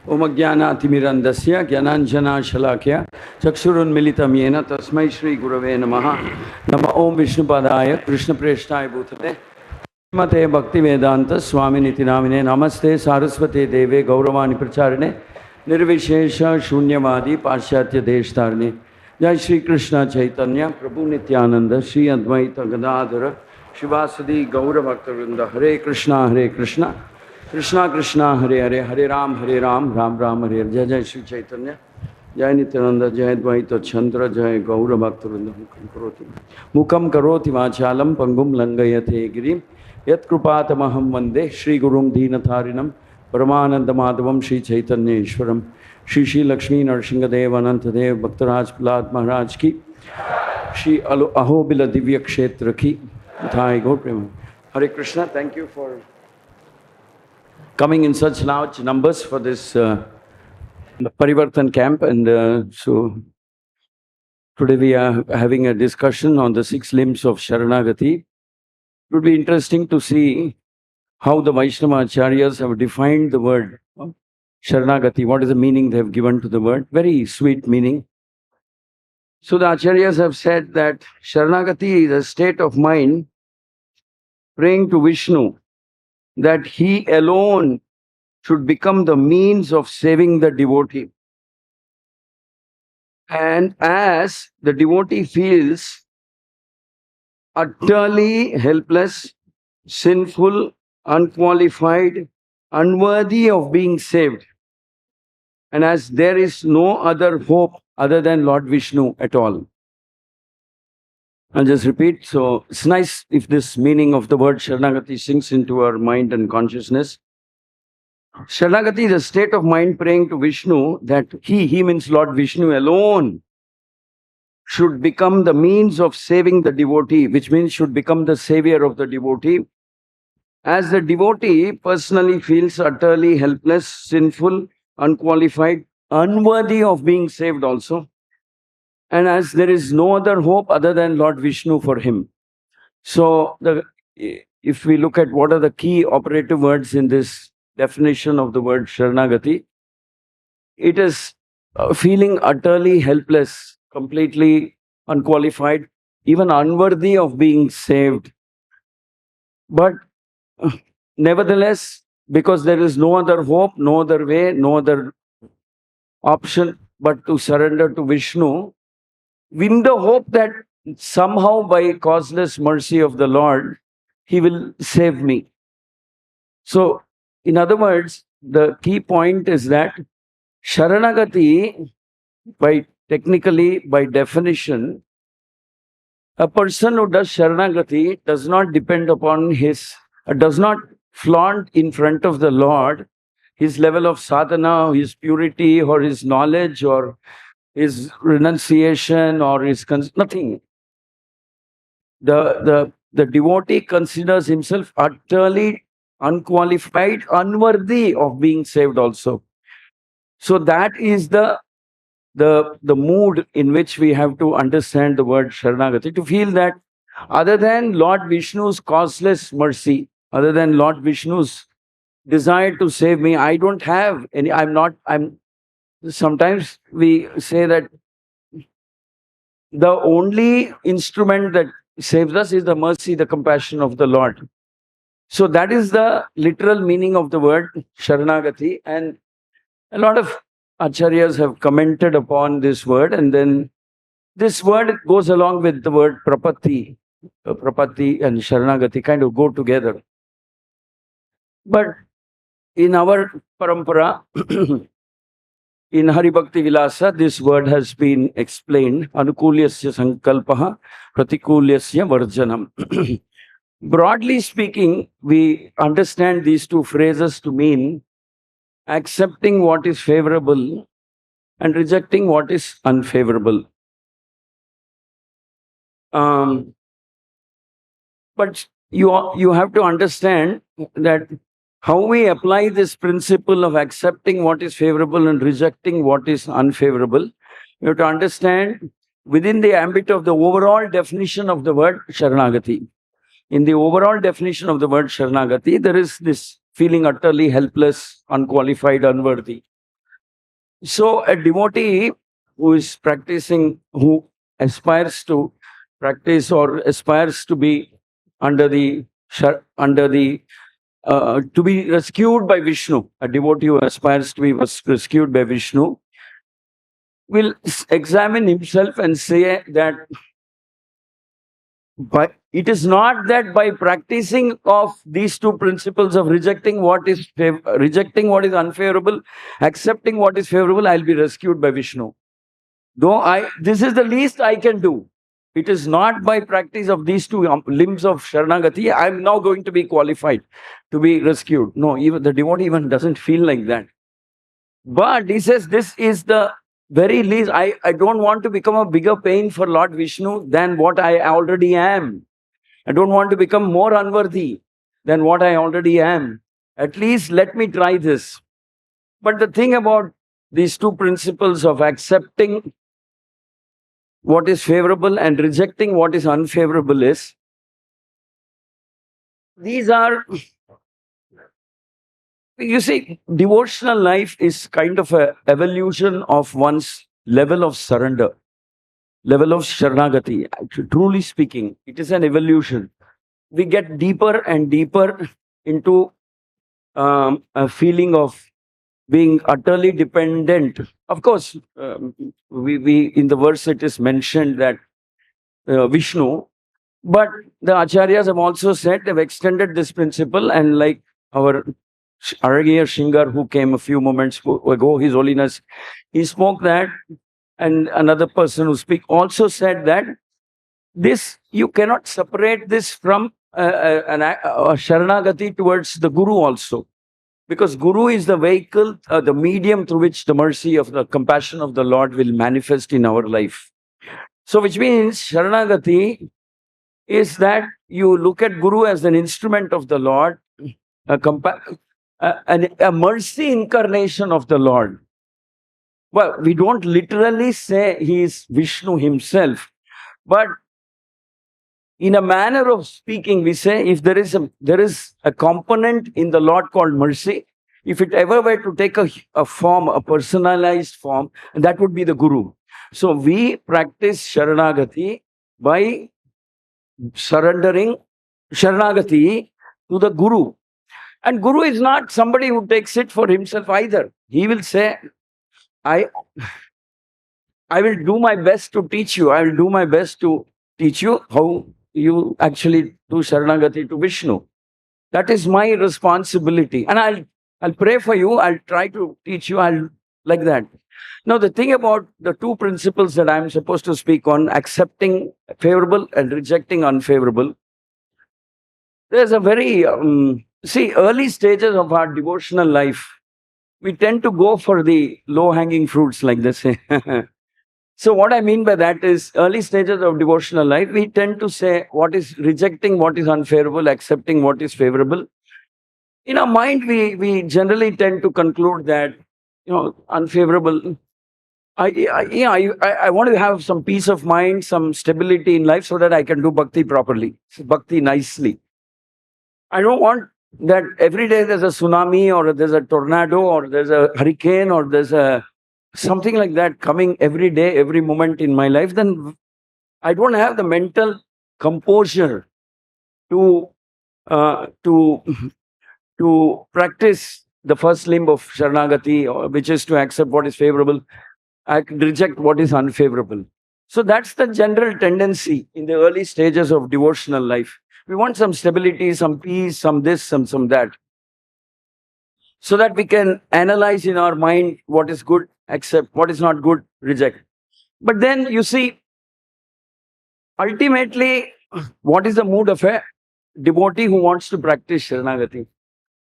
Om Jnanatimirandasya Jnananjana Shalakya Chakshurunmilitam Yena Tasmai Shri Gurave Namaha Nama Om Vishnupadaya Krishna Preshtaya Bhutale Mate Bhakti Vedanta Swami Nitinamine Namaste Saraswate Deve Gauravani Pracharane Nirvishesha Shunyavadi Paschatya Deshtarne Jai Shri Krishna Chaitanya Prabhu Nityananda Shri Advaita Gadadhara Shivasadi Gauravaktarinda Hare Krishna Krishna Krishna Hare Hare Hare Ram Ram Ram Hare Hare Jai Jai Shri Chaitanya Jai Nityananda Jai Advaita Chandra Jai Gaura Bhaktarinda Mukam Karoti Vachalam Pangum Langayate Girim Yat Krupatamaham Vande Shri Gurum Deenatharinam Paramananda Madhavam Shri Chaitanya Ishwaram Shri Shri Lakshmi Narsingadev Anantadev Bhaktaraj Prahlad Maharaj Ki Shri Ahobila Divya Kshetra Ki Thai Gaur Prema Hare Krishna. Thank you for coming in such large numbers for this Parivartan camp. And so today we are having a discussion on the 6 limbs of Sharnagati. It would be interesting to see how the Vaishnava Acharyas have defined the word Sharnagati. What is the meaning they have given to the word? Very sweet meaning. So the Acharyas have said that Sharnagati is a state of mind praying to Vishnu that he alone should become the means of saving the devotee. And as the devotee feels utterly helpless, sinful, unqualified, unworthy of being saved, and as there is no other hope other than Lord Vishnu at all. I'll just repeat. So it's nice if this meaning of the word Sharnagati sinks into our mind and consciousness. Sharnagati is a state of mind praying to Vishnu that he means Lord Vishnu alone should become the means of saving the devotee, which means should become the savior of the devotee. As the devotee personally feels utterly helpless, sinful, unqualified, unworthy of being saved also, and as there is no other hope other than Lord Vishnu for him. So if we look at what are the key operative words in this definition of the word Sharnagati, it is feeling utterly helpless, completely unqualified, even unworthy of being saved. But nevertheless, because there is no other hope, no other way, no other option but to surrender to Vishnu, in the hope that somehow by causeless mercy of the Lord, he will save me. So, in other words, the key point is that Sharanagati, by definition, a person who does Sharanagati does not depend upon does not flaunt in front of the Lord his level of sadhana, his purity, or his knowledge, or his renunciation, or his nothing. The devotee considers himself utterly unqualified, unworthy of being saved also. So that is the mood in which we have to understand the word Sharanagati, to feel that other than Lord Vishnu's causeless mercy, other than Lord Vishnu's desire to save me, I don't have any, sometimes we say that the only instrument that saves us is the mercy, the compassion of the Lord. So that is the literal meaning of the word Sharanagati, and a lot of Acharyas have commented upon this word, and then this word goes along with the word Prapatti. Prapatti and Sharanagati kind of go together. But in our parampara, in Hari Bhakti Vilasa, this word has been explained. Anukulyasya sankalpaha, pratikulyasya varjanam. Broadly speaking, we understand these two phrases to mean accepting what is favorable and rejecting what is unfavorable. But you have to understand that how we apply this principle of accepting what is favorable and rejecting what is unfavorable, you have to understand within the ambit of the overall definition of the word Sharanagati. In the overall definition of the word Sharanagati, there is this feeling utterly helpless, unqualified, unworthy. So a devotee who is practicing, who aspires to practice or aspires to be under the under the to be rescued by Vishnu, a devotee who aspires to be rescued by Vishnu, will examine himself and say that but it is not that by practicing of these two principles of rejecting what is rejecting what is unfavorable, accepting what is favorable, I'll be rescued by Vishnu. Though this is the least I can do. It is not by practice of these two limbs of Sharnagati, I'm now going to be qualified to be rescued. No, even the devotee even doesn't feel like that. But he says this is the very least. I don't want to become a bigger pain for Lord Vishnu than what I already am. I don't want to become more unworthy than what I already am. At least let me try this. But the thing about these two principles of accepting what is favorable and rejecting what is unfavorable is, these are, you see, devotional life is kind of a evolution of one's level of surrender, level of Sharnagati. Truly speaking, it is an evolution. We get deeper and deeper into a feeling of being utterly dependent. Of course, we in the verse it is mentioned that Vishnu, but the acharyas have also said they've extended this principle, and like our Aragiya Shingar, who came a few moments ago, His Holiness, he spoke that, and another person who speak also said that this you cannot separate this from a Sharanagati towards the Guru also. Because Guru is the vehicle, the medium through which the mercy of the compassion of the Lord will manifest in our life. So, which means Sharanagati is that you look at Guru as an instrument of the Lord, a mercy incarnation of the Lord. Well, we don't literally say he is Vishnu himself, but in a manner of speaking, we say if there is a component in the Lord called mercy, if it ever were to take a form, a personalized form, that would be the Guru. So we practice Sharanagati by surrendering Sharanagati to the Guru. And Guru is not somebody who takes it for himself either. He will say, I will do my best to teach you. I will do my best to teach you how you actually do Sharanagati to Vishnu. That is my responsibility. And I'll pray for you. I'll try to teach you. I'll like that. Now, the thing about the two principles that I'm supposed to speak on, accepting favorable and rejecting unfavorable, there's a very, early stages of our devotional life, we tend to go for the low-hanging fruits, like they say. So what I mean by that is early stages of devotional life, we tend to say what is rejecting what is unfavorable, accepting what is favorable. In our mind, we generally tend to conclude that, unfavorable. I want to have some peace of mind, some stability in life so that I can do bhakti properly, bhakti nicely. I don't want that every day there's a tsunami or there's a tornado or there's a hurricane or there's a something like that coming every day, every moment in my life. Then I don't have the mental composure to uh, to to practice the first limb of Sharanagati, which is to accept what is favorable, reject what is unfavorable. So that's the general tendency in the early stages of devotional life. We want some stability, some peace, some this, some that, so that we can analyze in our mind what is good, accept, what is not good, reject. But then you see, ultimately, what is the mood of a devotee who wants to practice Sharanagati?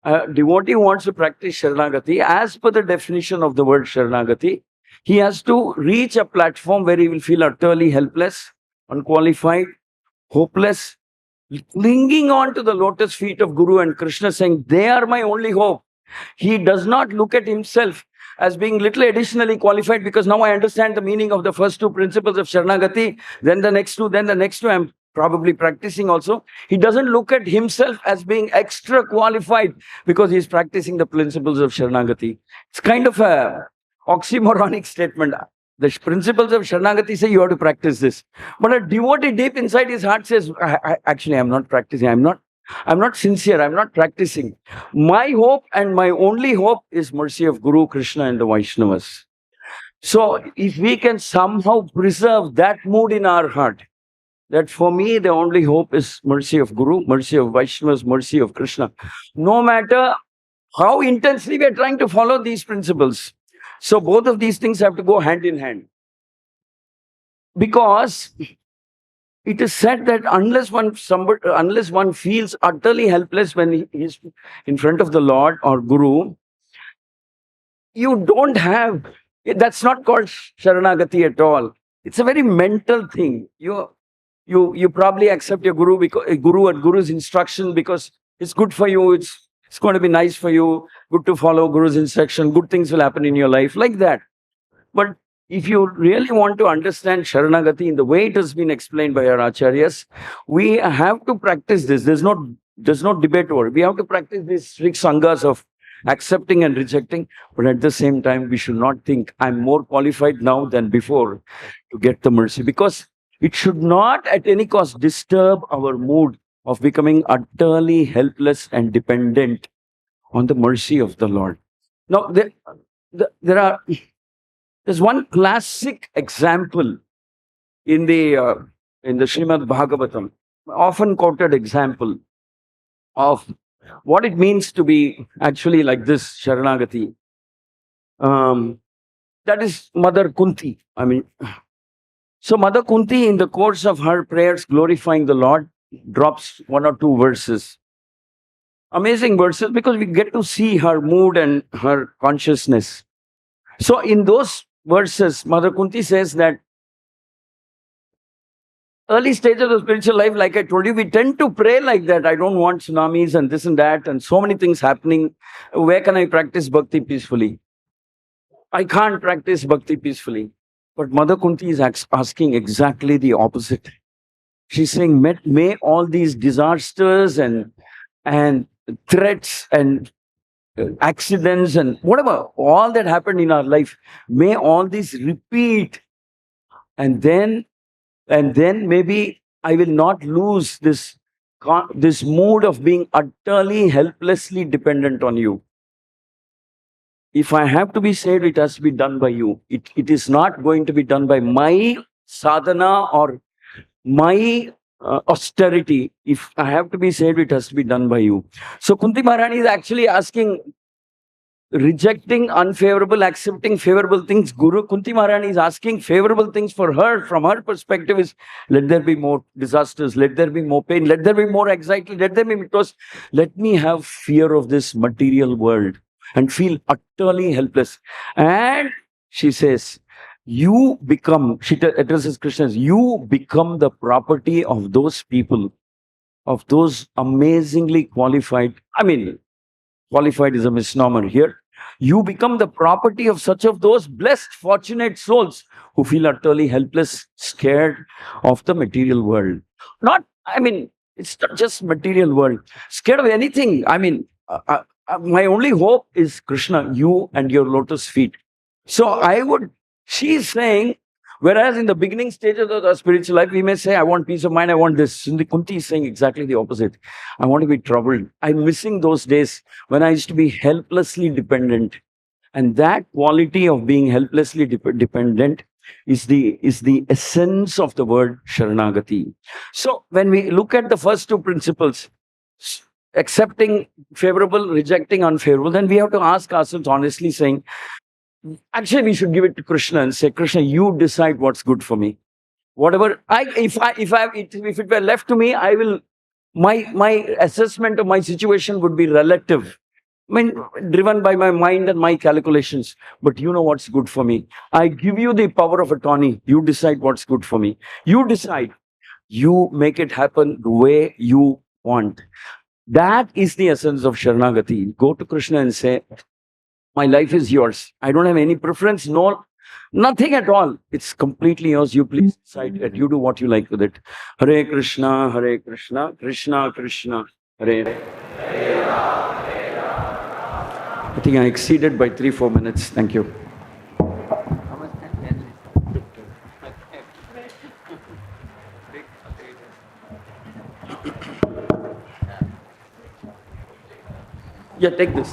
A devotee who wants to practice Sharanagati, as per the definition of the word Sharanagati, he has to reach a platform where he will feel utterly helpless, unqualified, hopeless, clinging on to the lotus feet of Guru and Krishna, saying, they are my only hope. He does not look at himself as being little additionally qualified because now I understand the meaning of the first two principles of Sharanagati, then the next two, then the next two I'm probably practicing also. He doesn't look at himself as being extra qualified because he's practicing the principles of Sharanagati. It's kind of a oxymoronic statement. The principles of Sharnagati say you have to practice this. But a devotee deep inside his heart says, actually, I'm not practicing. I'm not sincere. I'm not practicing. My hope and my only hope is mercy of Guru, Krishna, and the Vaishnavas. So if we can somehow preserve that mood in our heart, that for me, the only hope is mercy of Guru, mercy of Vaishnavas, mercy of Krishna. No matter how intensely we are trying to follow these principles. So both of these things have to go hand in hand. Because it is said that unless one feels utterly helpless when he is in front of the Lord or Guru, you don't have, that's not called Sharanagati at all. It's a very mental thing. You probably accept your Guru because Guru and Guru's instruction because it's good for you, it's going to be nice for you, good to follow Guru's instruction, good things will happen in your life, like that. But if you really want to understand Sharanagati in the way it has been explained by our acharyas, we have to practice this. There's no debate over it. We have to practice these strict sanghas of accepting and rejecting, but at the same time, we should not think I'm more qualified now than before to get the mercy, because it should not at any cost disturb our mood of becoming utterly helpless and dependent on the mercy of the Lord. Now, there's one classic example in the Srimad Bhagavatam, often quoted example of what it means to be actually like this Sharanagati. That is Mother Kunti. So Mother Kunti, in the course of her prayers glorifying the Lord, drops one or two verses. Amazing verses, because we get to see her mood and her consciousness. So in those verses, Mother Kunti says that early stage of the spiritual life, like I told you, we tend to pray like that. I don't want tsunamis and this and that and so many things happening. Where can I practice bhakti peacefully? I can't practice bhakti peacefully. But Mother Kunti is asking exactly the opposite. She's saying, may all these disasters and threats and accidents and whatever, all that happened in our life, may all these repeat. And then maybe I will not lose this mood of being utterly, helplessly dependent on you. If I have to be saved, it has to be done by you. It is not going to be done by my sadhana or my austerity. If I have to be saved, it has to be done by you. So Kunti Maharani is actually asking, rejecting unfavorable, accepting favorable things. Guru Kunti Maharani is asking favorable things for her. From her perspective is, let there be more disasters, let there be more pain, let there be more anxiety, let there be because let me have fear of this material world and feel utterly helpless. And she says, you become, she addresses Krishna as, you become the property of those people, of those amazingly qualified. Qualified is a misnomer here. You become the property of such of those blessed, fortunate souls who feel utterly helpless, scared of the material world. It's not just material world. Scared of anything. My only hope is Krishna, you and your lotus feet. So she's saying, whereas in the beginning stages of the spiritual life, we may say, I want peace of mind, I want this. Kunti is saying exactly the opposite. I want to be troubled. I'm missing those days when I used to be helplessly dependent. And that quality of being helplessly dependent is the essence of the word Sharanagati. So when we look at the first two principles, accepting favorable, rejecting unfavorable, then we have to ask ourselves honestly, saying, actually, we should give it to Krishna and say, Krishna, you decide what's good for me. Whatever, if it were left to me, I will, my assessment of my situation would be relative. Driven by my mind and my calculations. But you know what's good for me. I give you the power of attorney. You decide what's good for me. You decide. You make it happen the way you want. That is the essence of Sharanagati. Go to Krishna and say, my life is yours. I don't have any preference, nothing at all. It's completely yours. You please decide that you do what you like with it. Hare Krishna, Krishna Krishna, Hare Hare. I think I exceeded by 3-4 minutes. Thank you. Yeah, take this.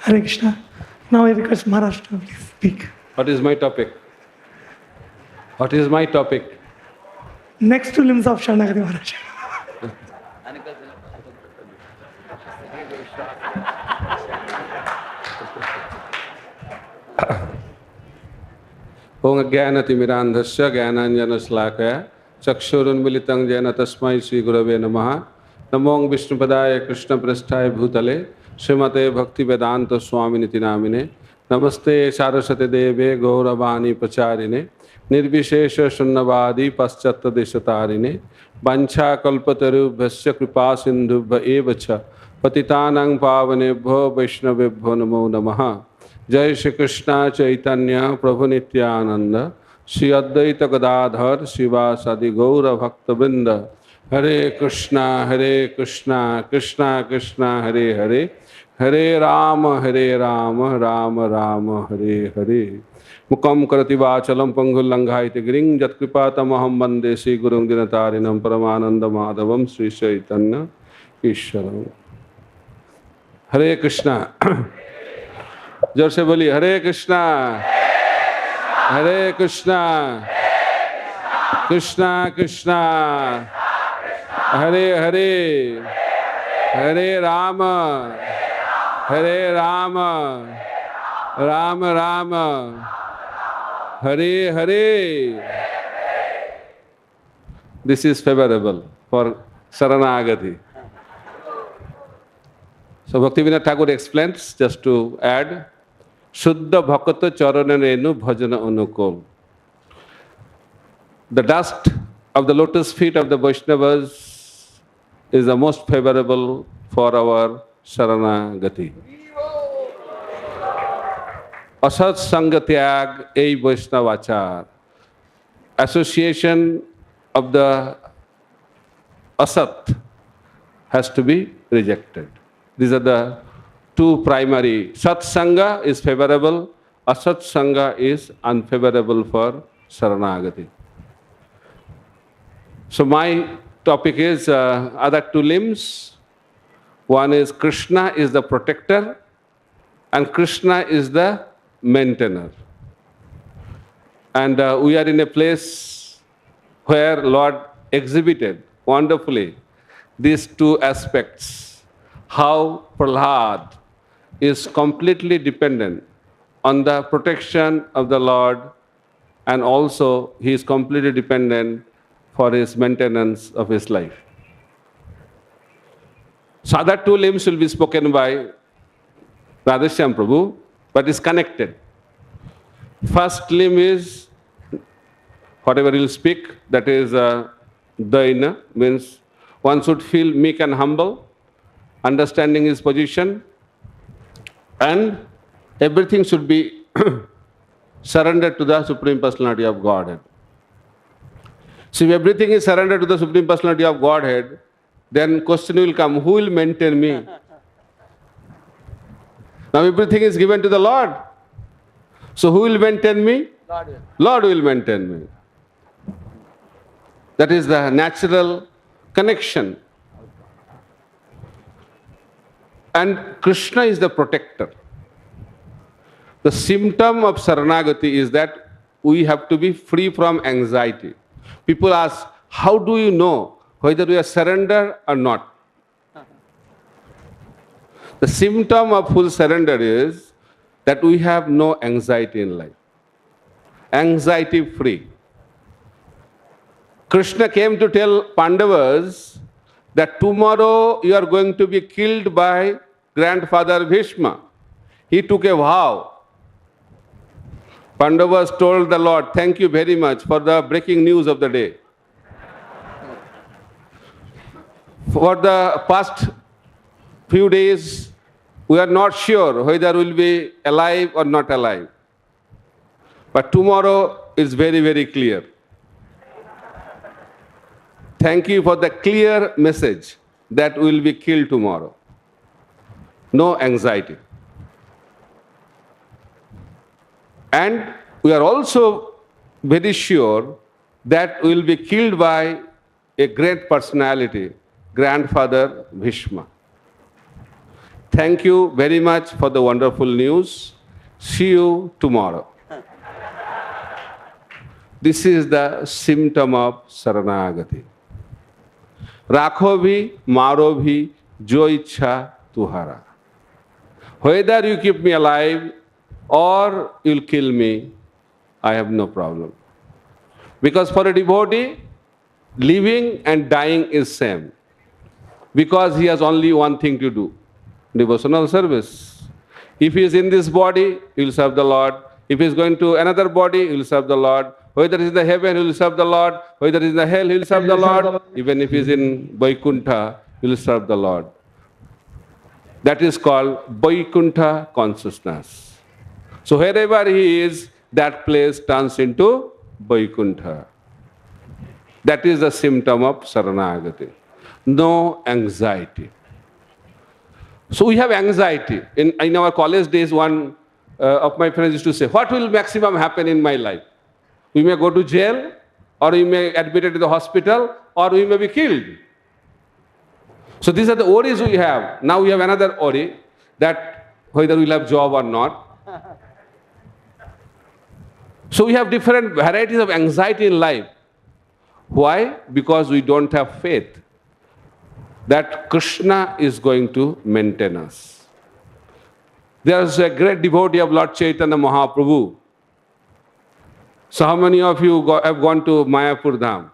Hare Krishna. Now I request Maharaj to please speak. What is my topic? What is my topic? Next two limbs of Sharnagati Maharaj. Om Jnanatimirandhasya Jnananjanaslakaya Chakshurunmilitam Jena Tasmai Sri Gurave Namaha Namo Vishnupadaya Krishna Prasthaya Bhutale Srimate Bhakti Vedanta Swaminiti Namine Namaste Saraswati Deve Gauravani Pacharine Nirvishesha Shunnavadi Paschatta Deshatarine Bancha Kalpataru Bhasya Kripa Sindhu Evacha Patitanang Pavanebho Vaishnavebho Namo Namaha जय श्री कृष्ण चैतन्य प्रभु नित्यानंद श्री अद्वैत गदाधर शिवासादि गौर भक्तवृंद हरे कृष्णा कृष्णा कृष्णा हरे हरे हरे राम राम राम हरे हरे मुकम करति वाचलम पंगुल्लंघायते गिरिं यत्कृपातमहं वन्दे श्री गुरुं दिनतारिणं परमानंद माधवं श्री चैतन्य ईश्वरं हरे कृष्णा जोर से बोलिए हरे Krishna Krishna Krishna Hare Hare Hare Ram Ram Ram Hare Hare. This is favorable for Saranagati. So Bhaktivinoda Thakur explains, just to add, Shuddha Bhakata Charana Renu Bhajana Anukul. The dust of the lotus feet of the Vaishnavas is the most favorable for our Saranagati. Asat Sangatyag Ei Vaishnavachar. Association of the Asat has to be rejected. These are the two primary. Sat Sangha is favorable, Asat Sangha is unfavorable for Saranagati. So my topic is other two limbs. One is Krishna is the protector and Krishna is the maintainer. And we are in a place where Lord exhibited wonderfully these two aspects. How Prahlad is completely dependent on the protection of the Lord, and also he is completely dependent for his maintenance of his life. So other two limbs will be spoken by Radheshyam Prabhu, but is connected. First limb is whatever he will speak, that is Daina, means one should feel meek and humble, understanding his position, and everything should be surrendered to the Supreme Personality of Godhead. So if everything is surrendered to the Supreme Personality of Godhead, then question will come, who will maintain me? Now everything is given to the Lord. So who will maintain me? Lord will maintain me. That is the natural connection. And Krishna is the protector. The symptom of Saranagati is that we have to be free from anxiety. People ask, how do you know whether we are surrendered or not? The symptom of full surrender is that we have no anxiety in life. Anxiety free. Krishna came to tell Pandavas that tomorrow you are going to be killed by grandfather Bhishma. He took a vow. Pandavas told the Lord, thank you very much for the breaking news of the day. For the past few days, we are not sure whether we will be alive or not alive. But tomorrow is very, very clear. Thank you for the clear message that we will be killed tomorrow. No anxiety. And we are also very sure that we will be killed by a great personality, grandfather Bhishma. Thank you very much for the wonderful news. See you tomorrow. This is the symptom of Saranagati. Rakho bhi, maro bhi, jo ichha tuhara. Whether you keep me alive or you'll kill me, I have no problem. Because for a devotee, living and dying is same. Because he has only one thing to do, devotional service. If he is in this body, he will serve the Lord. If he is going to another body, he will serve the Lord. Whether he is in the heaven, he will serve the Lord. Whether he is in the hell, he will serve the Lord. Even if he is in Vaikuntha, he will serve the Lord. That is called Vaikuntha consciousness. So wherever he is, that place turns into Vaikuntha. That is the symptom of Saranagati. No anxiety. So we have anxiety. In our college days, one of my friends used to say, what will maximum happen in my life? We may go to jail, or we may be admitted to the hospital, or we may be killed. So these are the worries we have. Now we have another worry, that whether we'll have job or not. So we have different varieties of anxiety in life. Why? Because we don't have faith that Krishna is going to maintain us. There is a great devotee of Lord Chaitanya Mahaprabhu. So how many of you have gone to Mayapur Dham?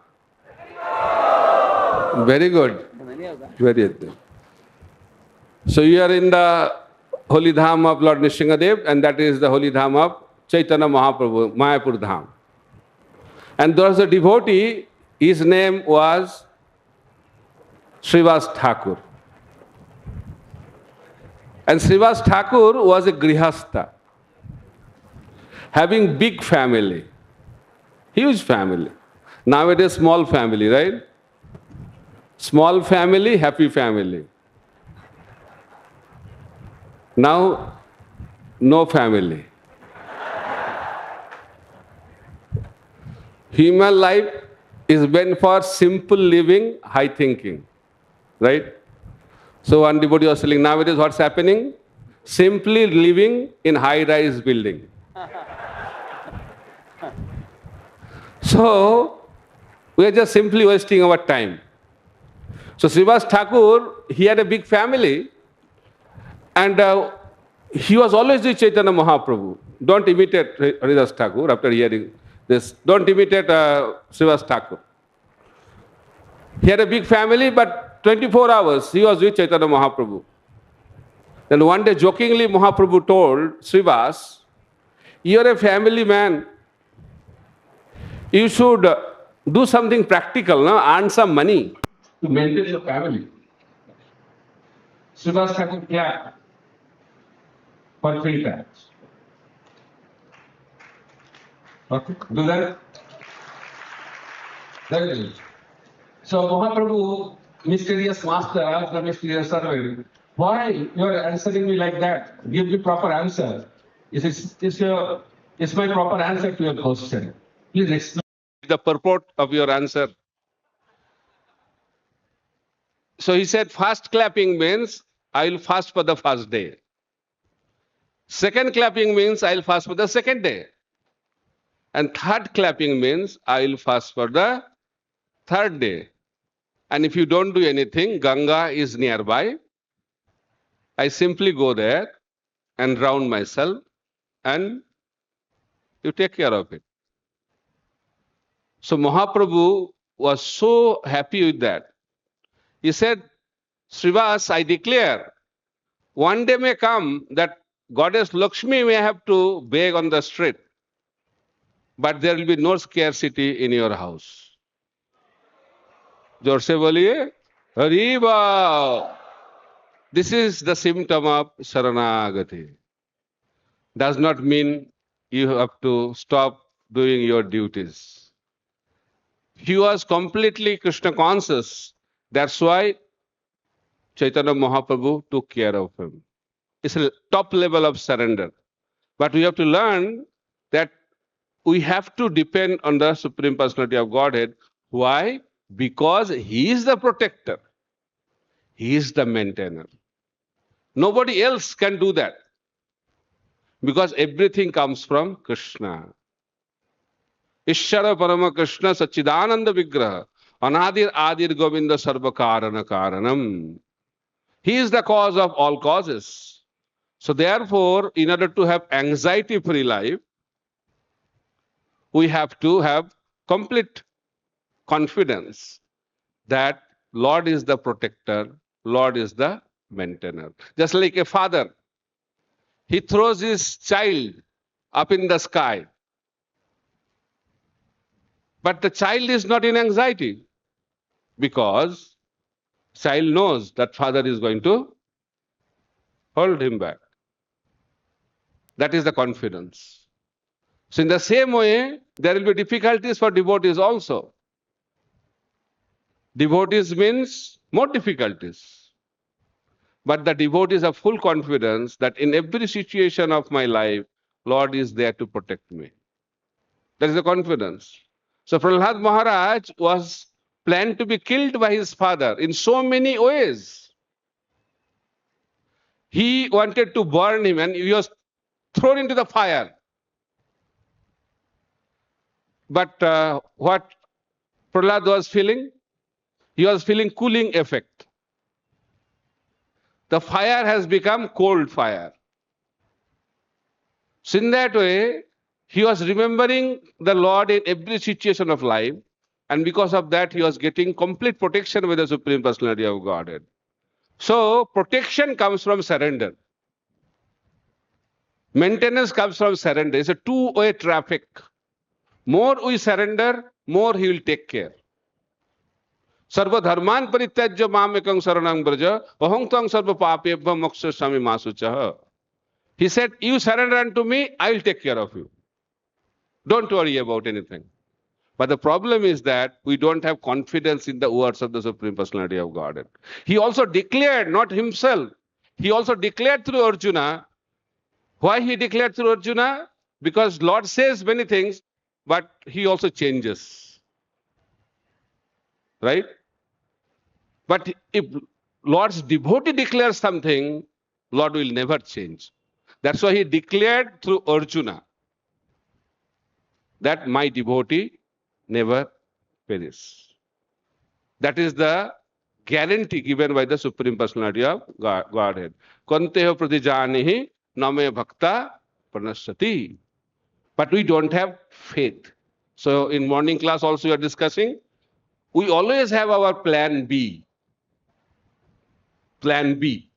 Very good. Very good. So you are in the holy Dham of Lord Nishingadev, and that is the holy Dham of Chaitanya Mahaprabhu, Mayapur Dham. And there was a devotee, his name was Srivas Thakur. And Srivas Thakur was a grihastha, having big family, huge family. Nowadays, small family, right? Small family, happy family. Now, no family. Human life is meant for simple living, high thinking, right? So one devotee was telling, nowadays what's happening? Simply living in high-rise building. So we are just simply wasting our time. So Srivas Thakur, he had a big family, and he was always with Chaitanya Mahaprabhu. Don't imitate Haridas Thakur after hearing this. Don't imitate Srivas Thakur. He had a big family, but 24 hours he was with Chaitanya Mahaprabhu. Then one day, jokingly, Mahaprabhu told Srivas, "You're a family man. You should do something practical, no? Earn some money to maintain your family." Srivas Thakur clapped for 3 times. Okay, do that. That is it. So Mahaprabhu, mysterious master, asked the mysterious servant, "Why you are answering me like that? Give me proper answer. Is my proper answer to your question? Please explain the purport of your answer." So he said, first clapping means I will fast for the first day. Second clapping means I will fast for the second day. And third clapping means I will fast for the third day. And if you don't do anything, Ganga is nearby. I simply go there and drown myself, and you take care of it. So Mahaprabhu was so happy with that. He said, "Srivas, I declare, one day may come that Goddess Lakshmi may have to beg on the street, but there will be no scarcity in your house." जोर से बोलिए हरि बोल. This is the symptom of Sharanagati. Does not mean you have to stop doing your duties. He was completely Krishna conscious. That's why Chaitanya Mahaprabhu took care of him. It's a top level of surrender. But we have to learn that we have to depend on the Supreme Personality of Godhead. Why? Because He is the protector. He is the maintainer. Nobody else can do that because everything comes from Krishna. Ishvara Parama Krishna Sachidananda Vigraha Anadir Adir Govinda Sarva Karana Karanam. He is the cause of all causes. So therefore, in order to have anxiety-free life, we have to have complete confidence that Lord is the protector, Lord is the maintainer. Just like a father, he throws his child up in the sky, but the child is not in anxiety because child knows that father is going to hold him back. That is the confidence. So in the same way, there will be difficulties for devotees also. Devotees means more difficulties. But the devotees have full confidence that in every situation of my life, Lord is there to protect me. That is the confidence. So Prahlad Maharaj was planned to be killed by his father in so many ways. He wanted to burn him and he was thrown into the fire. But what Prahlad was feeling? He was feeling cooling effect. The fire has become cold fire. So in that way, he was remembering the Lord in every situation of life, and because of that, he was getting complete protection with the Supreme Personality of Godhead. So protection comes from surrender. Maintenance comes from surrender. It's a two-way traffic. More we surrender, more he will take care. Sarva dharman parityajya mamekang saranang braja aham tvang sarva papebham moksha sami masuchaha. He said, you surrender unto me, I will take care of you. Don't worry about anything. But the problem is that we don't have confidence in the words of the Supreme Personality of Godhead. He also declared, not himself, he also declared through Arjuna. Why he declared through Arjuna? Because Lord says many things, but he also changes. Right? But if Lord's devotee declares something, Lord will never change. That's why he declared through Arjuna that my devotee never perish. That is the guarantee given by the Supreme Personality of Godhead. Kanteho pratijanihi name bhakta pranasati. But we don't have faith. So in morning class also we are discussing, we always have our plan B. Plan B.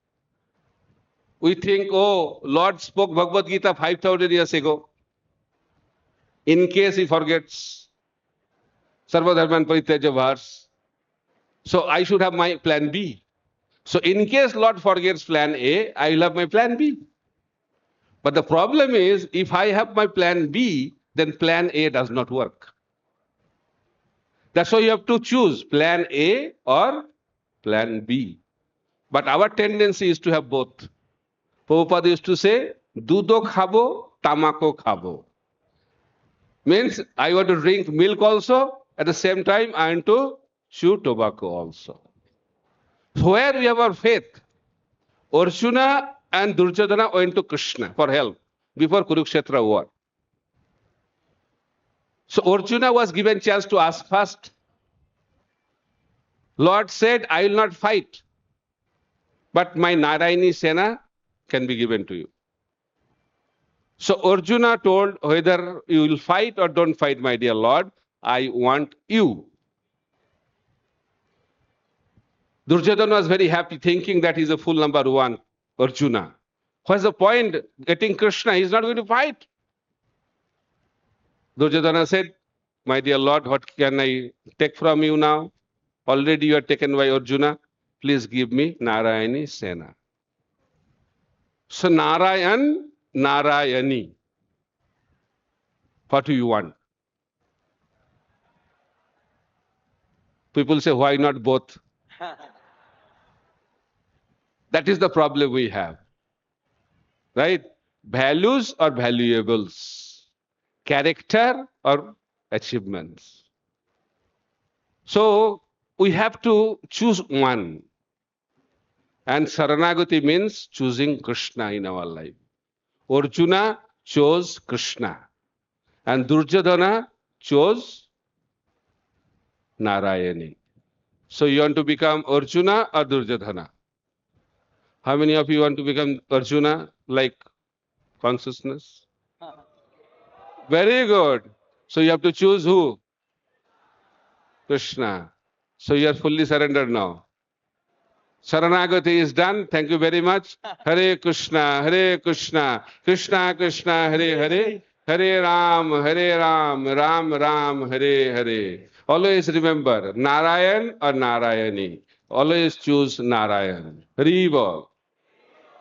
We think, oh, Lord spoke Bhagavad Gita 5,000 years ago. In case he forgets, Sarva Dharman Parityaja verse. So I should have my plan B. So in case Lord forgets plan A, I will have my plan B. But the problem is, if I have my plan B, then plan A does not work. That's why you have to choose plan A or plan B. But our tendency is to have both. Prabhupada used to say, Dudo khabo, tamako khabo. Means I want to drink milk also, at the same time I want to chew tobacco also. So where we have our faith? Arjuna and Duryodhana went to Krishna for help before Kurukshetra war. So Arjuna was given chance to ask first. Lord said, I will not fight, but my Narayani Sena can be given to you. So Arjuna told, whether you will fight or don't fight, my dear Lord, I want you. Duryodhana was very happy, thinking that he's a full number one, Arjuna. What's the point getting Krishna? He's not going to fight. Duryodhana said, my dear Lord, what can I take from you now? Already you are taken by Arjuna. Please give me Narayani Sena. So Narayan, Narayani. What do you want? People say, why not both? That is the problem we have. Right? Values or valuables? Character or achievements? So we have to choose one. And sharnagati means choosing Krishna in our life. Arjuna chose Krishna. And Duryodhana chose Narayani. So you want to become Arjuna or Duryodhana? How many of you want to become Arjuna, like consciousness? Very good. So you have to choose who? Krishna. So you are fully surrendered now. Sharanagati is done. Thank you very much. Hare Krishna, Hare Krishna, Krishna Krishna, Hare Hare, Hare Ram, Ram Ram, Hare Hare. Always remember, Narayan or Narayani. Always choose Narayan. Hare Bol.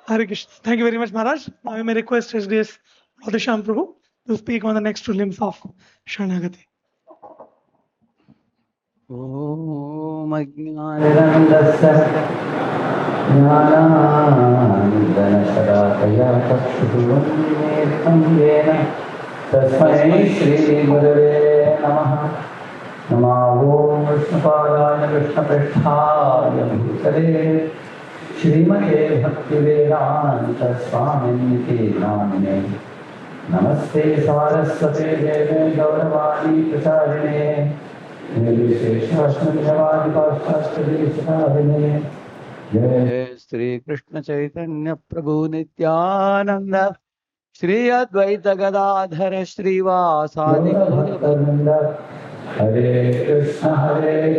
Hare Krishna. Thank you very much, Maharaj. Now I may request His Grace Radhesham Prabhu to speak on the next two limbs of Sharnagati. ॐ अज्ञाननिरन्दस्य ज्ञानाञ्जनशलाकया चक्षुरुन्मीलितं येन तस्मै श्रीगुरवे नमः। नमो विष्णुपादाय कृष्णपृष्ठाय भूतले श्रीमते भक्तिवेदान्तस्वामिनिति नामिने। नमस्ते सारस्वते देवे गौरवाणी प्रचारिणे जय श्री कृष्ण चैतन्य प्रभु नित्यानंद श्री अद्वैत गदाधर श्रीवासादि गौरवृंद। हरे कृष्ण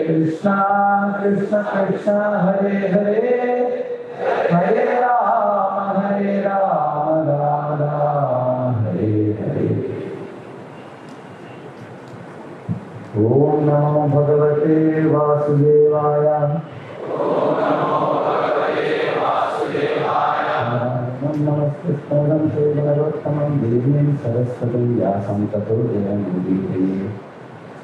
कृष्ण कृष्ण हरे हरे, हरे राम राम राम हरे हरे। ओम नमो भगवते वासुदेवाय। नमस्ते भगवत्तमं देवीं सरस्वतीं व्यासं ततो जयमुदीरये।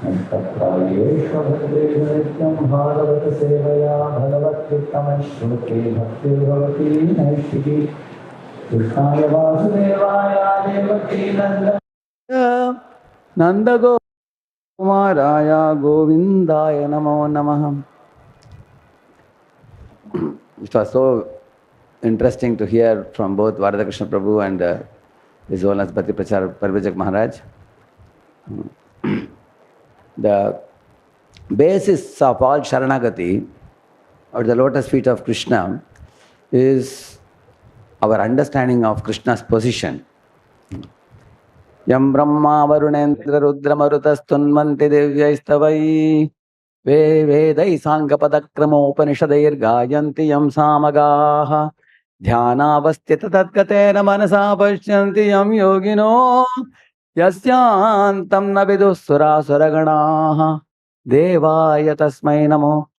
नमस्कारायेष्वभद्रेषु नित्यं भागवत सेवया भगवत्युत्तमं श्लोके भक्तिर्भवति नैष्ठिकी। कृष्णाय वासुदेवाय देवकी नंद Kumaraya Govindaya Namo Namaha. It was so interesting to hear from both Varadakrishna Prabhu and His Holiness Bhakti Prachar Parvajak Maharaj. The basis of all Sharanagati, or the lotus feet of Krishna, is our understanding of Krishna's position. Yam Brahma Varunendra Rudra Marutastunnmanti Divyaishtavai Vedai Sangapadakramो Upanishadair Gayanti Yam Samagaha Dhyanavasthita Tatkatena Manasa Pashyanti Yam Yogino Yasyantam Navidusura Suraganaha Devaya Tasmai Namo.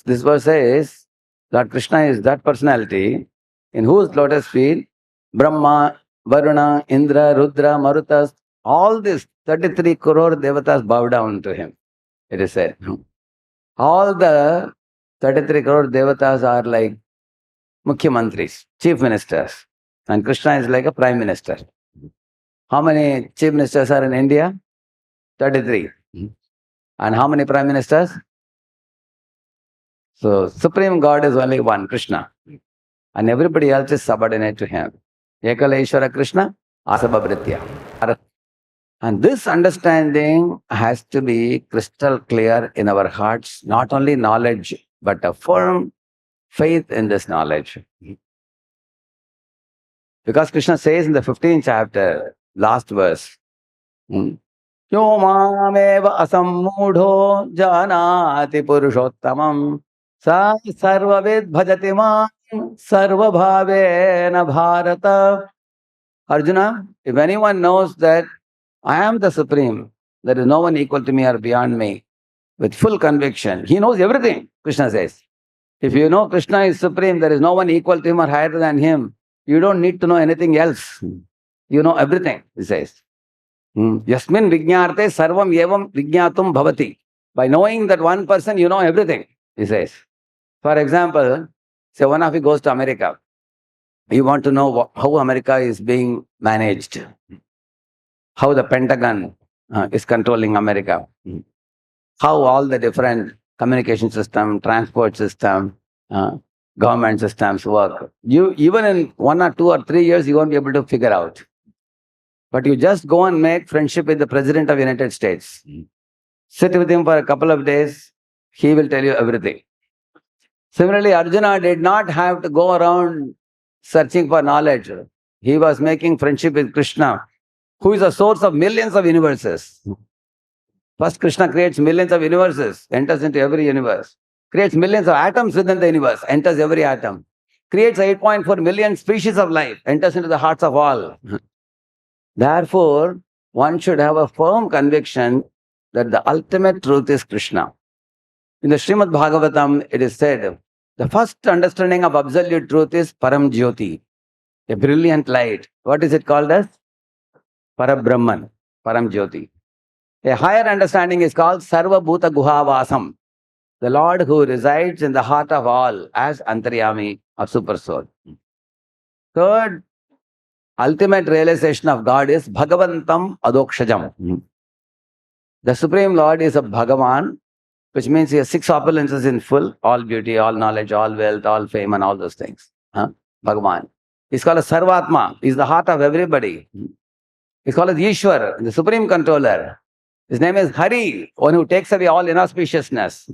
This verse says that Krishna is that personality in whose lotus feet Brahma, Varuna, Indra, Rudra, Marutas, all these 33 crore devatas bow down to him, it is said. All the 33 crore devatas are like Mukhya Mantris, chief ministers. And Krishna is like a prime minister. How many chief ministers are in India? 33. And how many prime ministers? So, Supreme God is only one, Krishna. And everybody else is subordinate to him. Ekala Ishvara Krishna, Asabhabritya. And this understanding has to be crystal clear in our hearts, not only knowledge, but a firm faith in this knowledge. Because Krishna says in the 15th chapter, last verse, Yo mameva asammudho janati purushottamam sa sarvavid bhajati mam sarvabhavena bharata. Arjuna, if anyone knows that I am the Supreme, there is no one equal to me or beyond me, with full conviction, he knows everything, Krishna says. If you know Krishna is Supreme, there is no one equal to him or higher than him, you don't need to know anything else. You know everything, he says. Yasmin vijñarte sarvam evam vijñatum bhavati. By knowing that one person, you know everything, he says. For example, say one of you goes to America. You want to know how America is being managed, how the Pentagon is controlling America, how all the different communication system, transport system, government systems work. You even in 1 or 2 or 3 years, you won't be able to figure out. But you just go and make friendship with the President of the United States. Sit with him for a couple of days, he will tell you everything. Similarly, Arjuna did not have to go around searching for knowledge. He was making friendship with Krishna, who is the source of millions of universes. First, Krishna creates millions of universes, enters into every universe. Creates millions of atoms within the universe, enters every atom. Creates 8.4 million species of life, enters into the hearts of all. Therefore, one should have a firm conviction that the ultimate truth is Krishna. In the Srimad Bhagavatam, it is said, the first understanding of absolute truth is Param Jyoti, a brilliant light. What is it called as? Parabrahman, Param Jyoti. A higher understanding is called Sarva Bhuta Guhavasam, the Lord who resides in the heart of all as Antaryami or Super Soul. Third, ultimate realization of God is Bhagavantam Adokshajam. The Supreme Lord is a Bhagavan, which means he has 6 opulences in full, all beauty, all knowledge, all wealth, all fame, and all those things. Bhagavan. He's called a Sarvatma. He's the heart of everybody. He's called as Ishwar, the Supreme Controller. His name is Hari, one who takes away all inauspiciousness.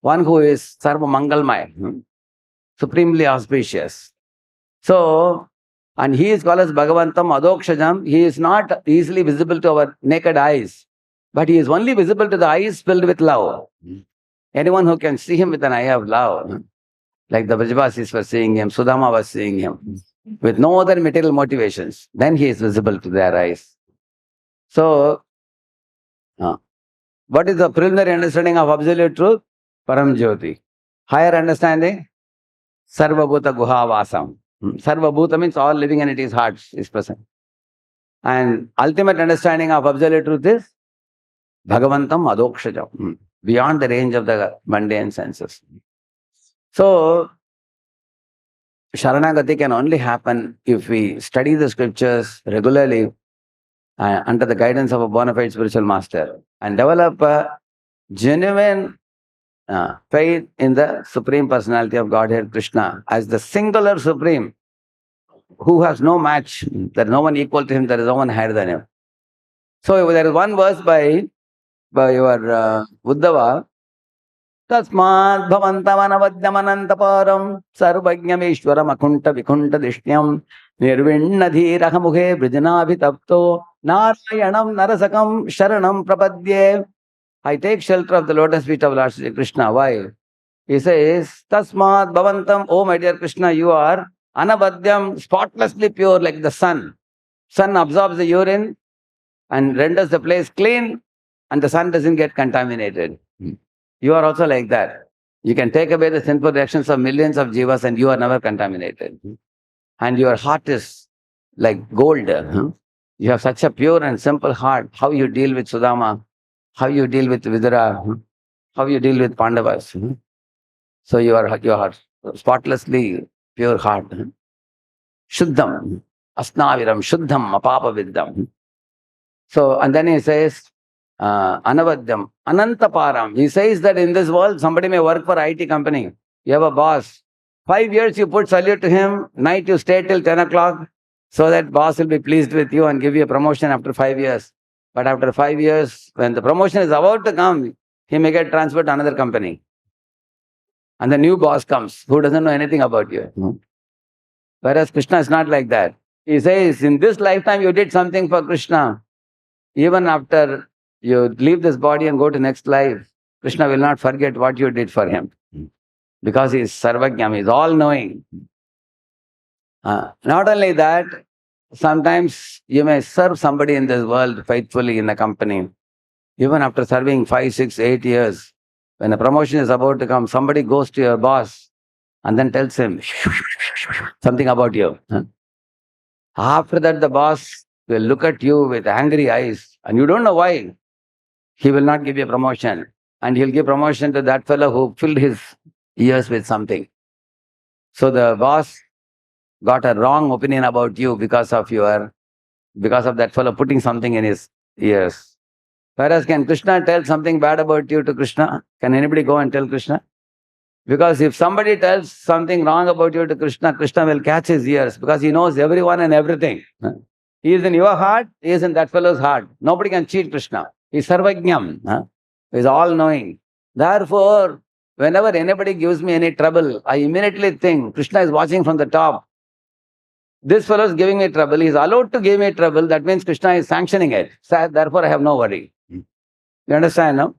One who is Sarva Mangalmaya, supremely auspicious. So, and he is called as Bhagavantam Adokshajam. He is not easily visible to our naked eyes, but he is only visible to the eyes filled with love. Anyone who can see him with an eye of love, like the Brajavasis were seeing him, Sudama was seeing him, with no other material motivations, then he is visible to their eyes. So, what is the preliminary understanding of absolute truth? Param Jyoti. Higher understanding? Sarva Bhuta Guhavasam. Sarva Bhuta means all living entities' hearts is present. And ultimate understanding of absolute truth is Bhagavantam Adokshajam, beyond the range of the mundane senses. So, Sharnagati can only happen if we study the scriptures regularly under the guidance of a bona fide spiritual master and develop a genuine faith in the Supreme Personality of Godhead, Krishna, as the singular Supreme, who has no match. There is no one equal to him, there is no one higher than him. So there is one verse by your Uddhava, Tasmad bhavantamanavadyamanantaparam sarvajñameshwaram akunta vikunta dishnyam nirvinnadhiraha mughe vrijnabhitapto narayanam narasakam sharanam prapadye. I take shelter of the lotus feet of Lord Sri Krishna. Why? He says, Tasmad bhavantam, oh my dear Krishna, you are anavadyam, spotlessly pure like the sun. Sun absorbs the urine and renders the place clean, and the sun doesn't get contaminated. You are also like that. You can take away the sinful reactions of millions of jivas and you are never contaminated. And your heart is like gold. You have such a pure and simple heart. How you deal with Sudama, how you deal with Vidura, how you deal with Pandavas. So you are spotlessly pure heart. Shuddham, asnaviram, shuddham, apapa viddham. So, and then he says, anavadyam, anantaparam. He says that in this world, somebody may work for IT company. You have a boss. 5 years you put salute to him, night you stay till 10 o'clock, so that boss will be pleased with you and give you a promotion after 5 years. But after 5 years, when the promotion is about to come, he may get transferred to another company. And the new boss comes, who doesn't know anything about you. Whereas Krishna is not like that. He says, in this lifetime you did something for Krishna. Even after you leave this body and go to next life, Krishna will not forget what you did for him. Because he is Sarvajñam, he is all-knowing. Not only that, sometimes you may serve somebody in this world faithfully in a company. Even after serving 5, 6, 8 years, when a promotion is about to come, somebody goes to your boss and then tells him something about you. After that, the boss will look at you with angry eyes and you don't know why. He will not give you a promotion, and he'll give promotion to that fellow who filled his ears with something. So the boss got a wrong opinion about you because of that fellow putting something in his ears. Whereas can Krishna tell something bad about you to Krishna? Can anybody go and tell Krishna? Because if somebody tells something wrong about you to Krishna, Krishna will catch his ears because he knows everyone and everything. He is in your heart, he is in that fellow's heart. Nobody can cheat Krishna. He is Sarvajnam. He is all knowing. Therefore, whenever anybody gives me any trouble, I immediately think Krishna is watching from the top. This fellow is giving me trouble. He is allowed to give me trouble. That means Krishna is sanctioning it. So therefore, I have no worry. You understand now?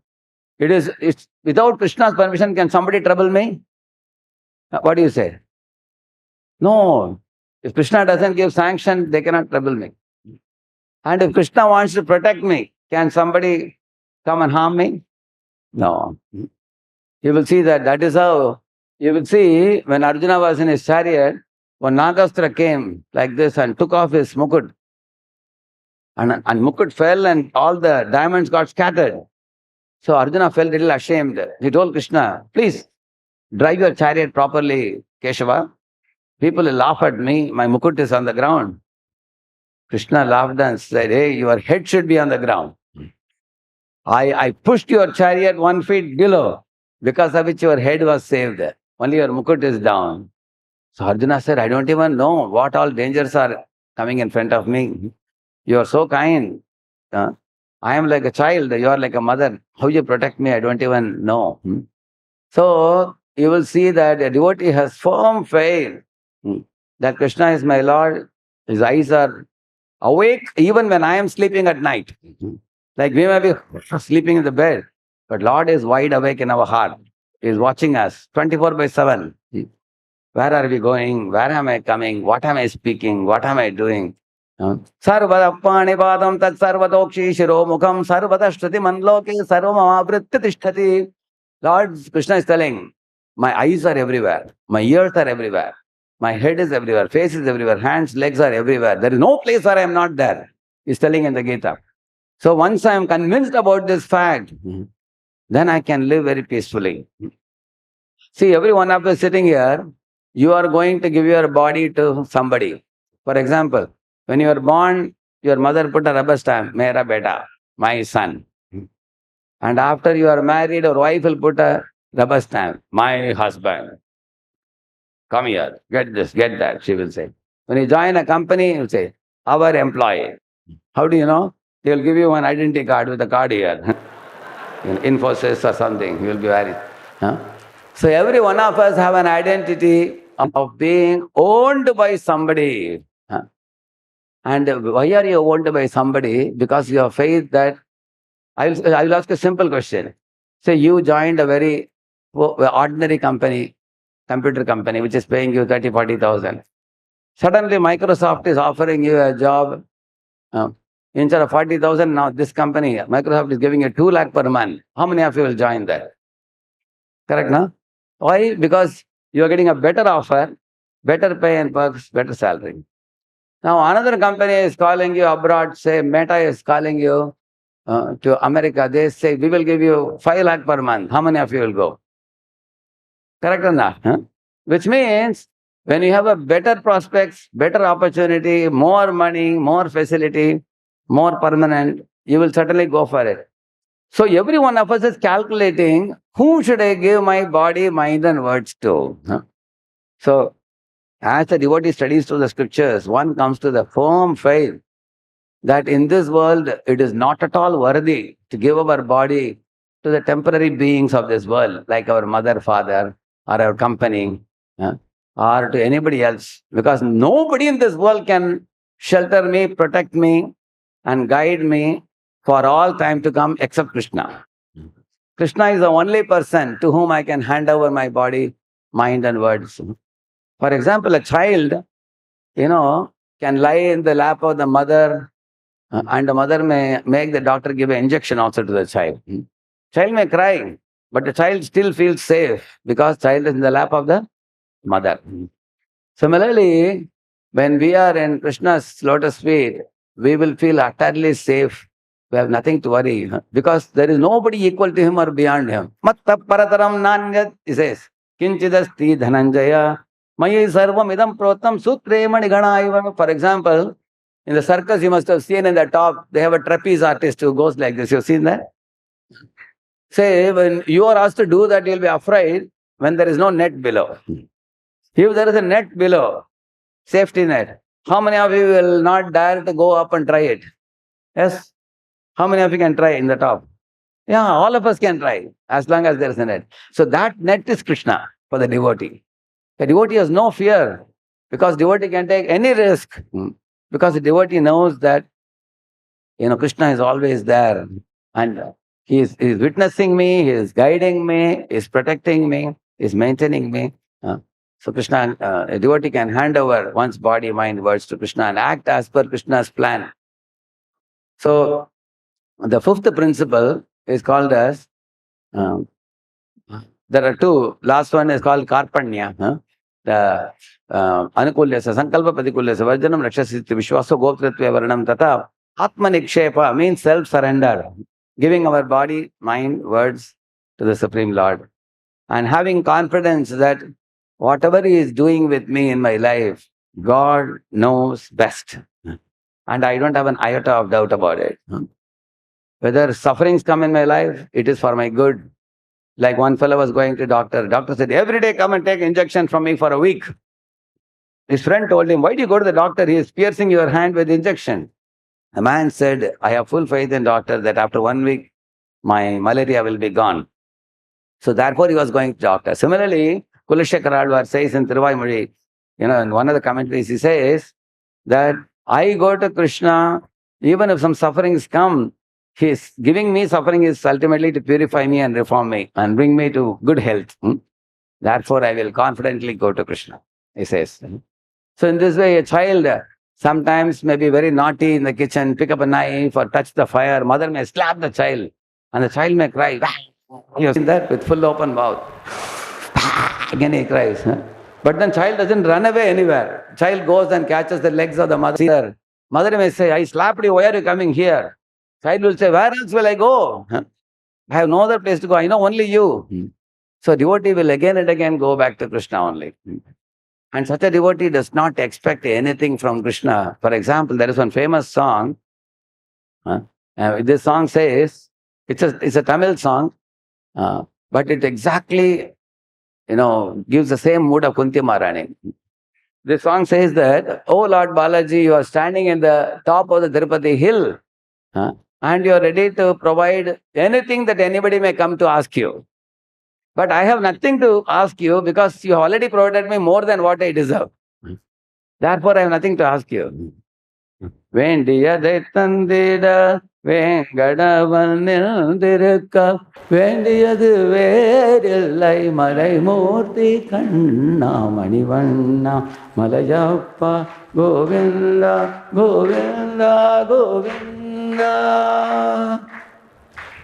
It's without Krishna's permission, can somebody trouble me? What do you say? No. If Krishna doesn't give sanction, they cannot trouble me. And if Krishna wants to protect me, can somebody come and harm me? No. You will see that is how, you will see when Arjuna was in his chariot, one Nagastra came like this and took off his mukut. And mukut fell and all the diamonds got scattered. So Arjuna felt a little ashamed. He told Krishna, please drive your chariot properly, Keshava. People will laugh at me, my mukut is on the ground. Krishna laughed and said, hey, your head should be on the ground. I pushed your chariot 1 feet below, because of which your head was saved. Only your mukut is down. So Arjuna said, I don't even know what all dangers are coming in front of me. You are so kind. I am like a child, you are like a mother. How you protect me, I don't even know. So you will see that a devotee has firm faith that Krishna is my Lord. His eyes are awake even when I am sleeping at night. Like we may be sleeping in the bed, but Lord is wide awake in our heart. He is watching us 24/7. Where are we going? Where am I coming? What am I speaking? What am I doing? Sarvadappani padam tat sarvadokshi shiro mukham sarvadashtati manloke sarvamavritti tishtati. Lord Krishna is telling, my eyes are everywhere, my ears are everywhere, my head is everywhere, face is everywhere, hands, legs are everywhere. There is no place where I am not there. He is telling in the Gita. So once I am convinced about this fact, then I can live very peacefully. See, every one of us sitting here, you are going to give your body to somebody. For example, when you are born, your mother put a rubber stamp, Mera beta, my son. And after you are married, your wife will put a rubber stamp, my husband. Come here, get this, get that, she will say. When you join a company, you will say, our employee. How do you know? They will give you one identity card with a card here. Infosys or something, you will be wearing. So every one of us have an identity of being owned by somebody. And why are you owned by somebody? Because you have faith that, I will ask a simple question. Say you joined a very ordinary company, computer company, which is paying you 30,000, 40,000. Suddenly Microsoft is offering you a job. Instead of 40,000, now this company, Microsoft is giving you 2 lakh per month. How many of you will join that? Correct, no? Why? Because you are getting a better offer, better pay and perks, better salary. Now another company is calling you abroad, say Meta is calling you to America. They say, we will give you 5 lakh per month. How many of you will go? Correct or not? Which means, when you have a better prospects, better opportunity, more money, more facility, more permanent, you will certainly go for it. So every one of us is calculating, whom should I give my body, mind and words to? So as the devotee studies through the scriptures, one comes to the firm faith that in this world it is not at all worthy to give our body to the temporary beings of this world, like our mother, father, or our company, or to anybody else. Because nobody in this world can shelter me, protect me, and guide me for all time to come except Krishna. Krishna is the only person to whom I can hand over my body, mind and words. For example, a child, can lie in the lap of the mother, and the mother may make the doctor give an injection also to the child. Child may cry, but the child still feels safe because child is in the lap of the mother. Similarly, when we are in Krishna's lotus feet, we will feel utterly safe. We have nothing to worry because there is nobody equal to him or beyond him. Matta parataram nanyat, he says, kinchidasti dhananjaya, mayi sarvam idam protam sutre maniganaiva. For example, in the circus, you must have seen in the top, they have a trapeze artist who goes like this. You've seen that? Say, when you are asked to do that, you'll be afraid. when there is no net below. If there is a net below, safety net, how many of you will not dare to go up and try it? Yes? How many of you can try in the top? Yeah, all of us can try as long as there is a net. So that net is Krishna for the devotee. The devotee has no fear because devotee can take any risk. Because the devotee knows that Krishna is always there and he is witnessing me, he is guiding me, he is protecting me, he is maintaining me. So Krishna, a devotee can hand over one's body, mind, words to Krishna and act as per Krishna's plan. So the fifth principle is called as, there are two. Last one is called Karpanya. The Anukulyasa, Sankalpa Patikulyasa, Varjanam Rakshasiti, Vishwaso Goptratve Varanam Tata. Atma Nikshepa means self-surrender, giving our body, mind, words to the Supreme Lord. And having confidence that whatever He is doing with me in my life, God knows best. And I don't have an iota of doubt about it. Whether sufferings come in my life, it is for my good. Like one fellow was going to doctor. Doctor said, every day come and take injection from me for a week. His friend told him, why do you go to the doctor? He is piercing your hand with injection. The man said, I have full faith in doctor that after 1 week, my malaria will be gone. So therefore he was going to doctor. Similarly, Kulashekar Alvar says in Thiruvaimozhi, in one of the commentaries, he says that I go to Krishna, even if some sufferings come, His giving me suffering is ultimately to purify me and reform me and bring me to good health. Therefore, I will confidently go to Krishna, he says. So in this way, a child sometimes may be very naughty in the kitchen, pick up a knife or touch the fire. Mother may slap the child and the child may cry. You have seen that with full open mouth. Again he cries. But then child doesn't run away anywhere. Child goes and catches the legs of the mother. Mother may say, I slapped you, why are you coming here? Child will say, where else will I go? I have no other place to go. I know only you. So devotee will again and again go back to Krishna only. And such a devotee does not expect anything from Krishna. For example, there is one famous song. This song says, it's a Tamil song, but it exactly, gives the same mood of Kunti Maharani. This song says that, oh Lord Balaji, you are standing in the top of the Tirupati hill, and you are ready to provide anything that anybody may come to ask you. But I have nothing to ask you because you have already provided me more than what I deserve. Therefore, I have nothing to ask you. Vendiyadai tandida Vengadavan nildirukka Vendiyadu verillai Malai Murthy Kanna Manivanna Malayappa Govinda Govinda Govinda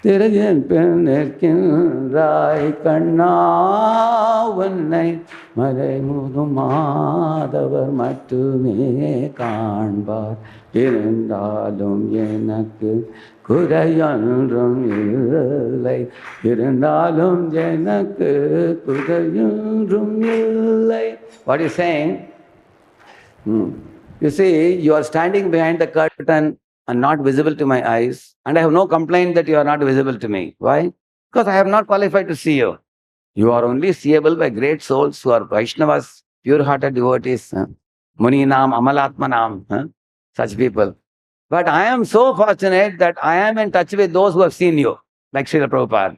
Tirajan Penirkinrai Kanna Vannai Malai Mudumaadavar Mattume Kaanbar Irundalum Yenakku Kudayandrum Illai Irundalum Yenakku Kudayandrum Illai. What is saying? You see, you are standing behind the curtain and not visible to my eyes, and I have no complaint that you are not visible to me. Why? Because I have not qualified to see you. You are only seeable by great souls who are Vaishnavas, pure-hearted devotees, Muninam, Amalatmanam, such people. But I am so fortunate that I am in touch with those who have seen you, like Srila Prabhupada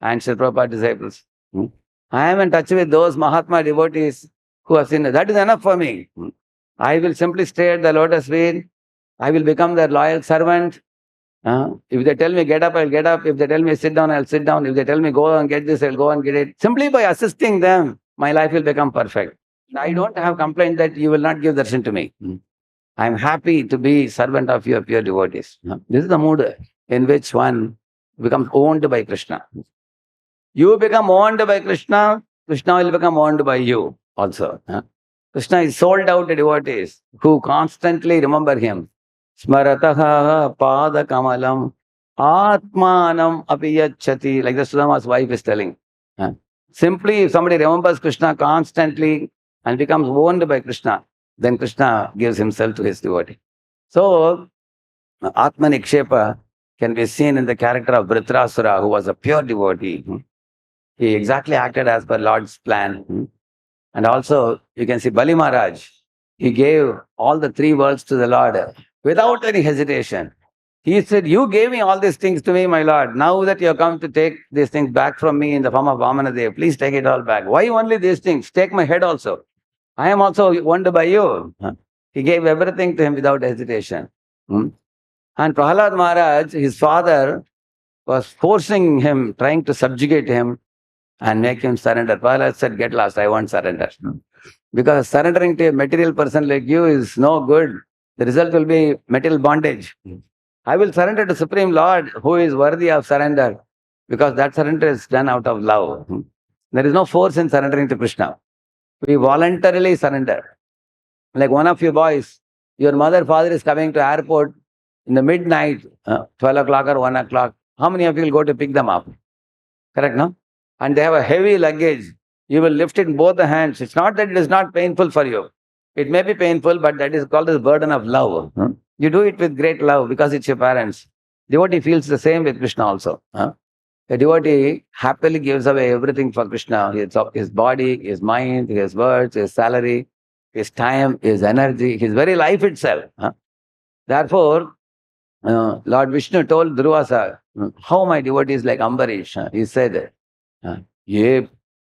and Srila Prabhupada disciples. I am in touch with those Mahatma devotees who have seen you. That is enough for me. I will simply stay at the lotus feet. I will become their loyal servant. If they tell me get up, I'll get up. If they tell me sit down, I'll sit down. If they tell me go and get this, I'll go and get it. Simply by assisting them, my life will become perfect. I don't have complaint that you will not give darshan to me. I am happy to be servant of your pure devotees. This is the mood in which one becomes owned by Krishna. You become owned by Krishna, Krishna will become owned by you also. Krishna is sold out to devotees who constantly remember him. Smarataha pada kamalam atmanam apiyachati. Like the Sudama's wife is telling. Simply, if somebody remembers Krishna constantly and becomes owned by Krishna, then Krishna gives himself to his devotee. So, Atma Nikshepa can be seen in the character of Dhritarashtra, who was a pure devotee. He exactly acted as per Lord's plan. And also, you can see Bali Maharaj, he gave all the three worlds to the Lord without any hesitation. He said, "You gave me all these things to me, my Lord. Now that you have come to take these things back from me in the form of Vamanadev, please take it all back. Why only these things? Take my head also. I am also owned by you." He gave everything to him without hesitation. And Prahlad Maharaj, his father, was forcing him, trying to subjugate him and make him surrender. Prahlad said, "Get lost, I won't surrender." Because surrendering to a material person like you is no good. The result will be material bondage. I will surrender to Supreme Lord who is worthy of surrender, because that surrender is done out of love. There is no force in surrendering to Krishna. We voluntarily surrender. Like one of you boys, your mother, father is coming to airport in the midnight, 12 o'clock or 1 o'clock. How many of you will go to pick them up? Correct, no? And they have a heavy luggage. You will lift it in both the hands. It's not that it is not painful for you. It may be painful, but that is called the burden of love. You do it with great love because it's your parents. Devotee feels the same with Krishna also. A devotee happily gives away everything for Krishna. His body, his mind, his words, his salary, his time, his energy, his very life itself. Therefore, Lord Vishnu told Durvasa, how my devotee is like Ambarish. He said, Ye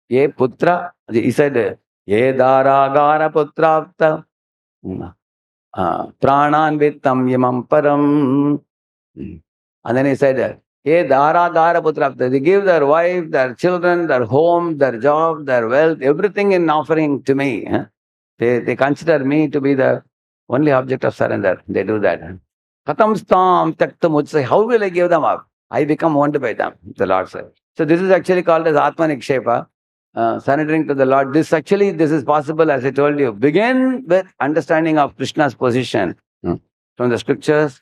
putra, he said, Ye daragara putrapta, pranan vittam yamam param. And then he said, Ye daragara putrapta. They give their wife, their children, their home, their job, their wealth, everything in offering to me. They consider me to be the only object of surrender. They do that. Katam stam takta mujse. How will I give them up? I become owned by them, the Lord said. So this is actually called as Atma Nikshepa, surrendering to the Lord. This is possible, as I told you. Begin with understanding of Krishna's position from the scriptures,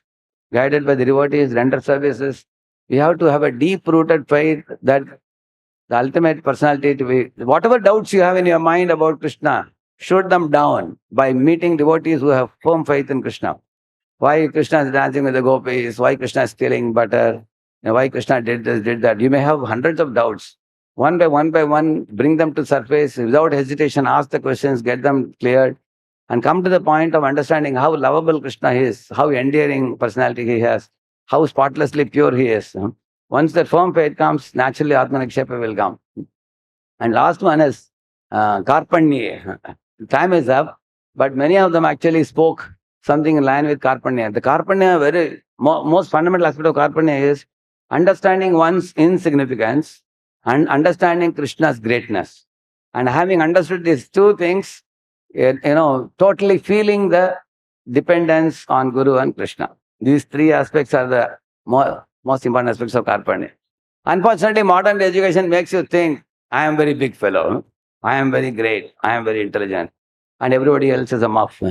guided by the devotees, render services. We have to have a deep-rooted faith that the ultimate personality to be. Whatever doubts you have in your mind about Krishna, shoot them down by meeting devotees who have firm faith in Krishna. Why Krishna is dancing with the gopis, why Krishna is stealing butter, why Krishna did this, did that. You may have hundreds of doubts. One by one, bring them to surface without hesitation, ask the questions, get them cleared, and come to the point of understanding how lovable Krishna is, how endearing personality he has, how spotlessly pure he is. Once that firm faith comes, naturally Atma Nikshepa will come. And last one is Karpanya. Time is up, but many of them actually spoke something in line with Karpanya. The Karpanya, most fundamental aspect of Karpanya is understanding one's insignificance and understanding Krishna's greatness. And having understood these two things, totally feeling the dependence on Guru and Krishna. These three aspects are the most important aspects of Karpanya. Unfortunately, modern education makes you think, I am very big fellow, I am very great, I am very intelligent, and everybody else is a muff.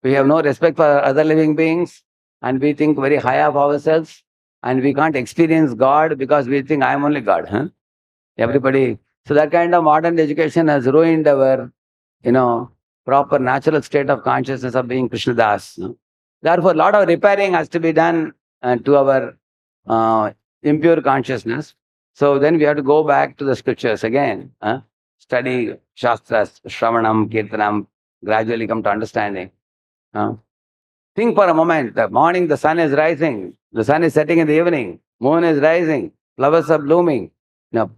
We have no respect for other living beings, and we think very high of ourselves, and we can't experience God because we think I am only God. Everybody. So that kind of modern education has ruined our, proper natural state of consciousness of being Krishna Das. Therefore, a lot of repairing has to be done to our impure consciousness. So then we have to go back to the scriptures again, study Shastras, Shravanam, Kirtanam, gradually come to understanding. Think for a moment, the morning the sun is rising, the sun is setting in the evening, moon is rising, flowers are blooming,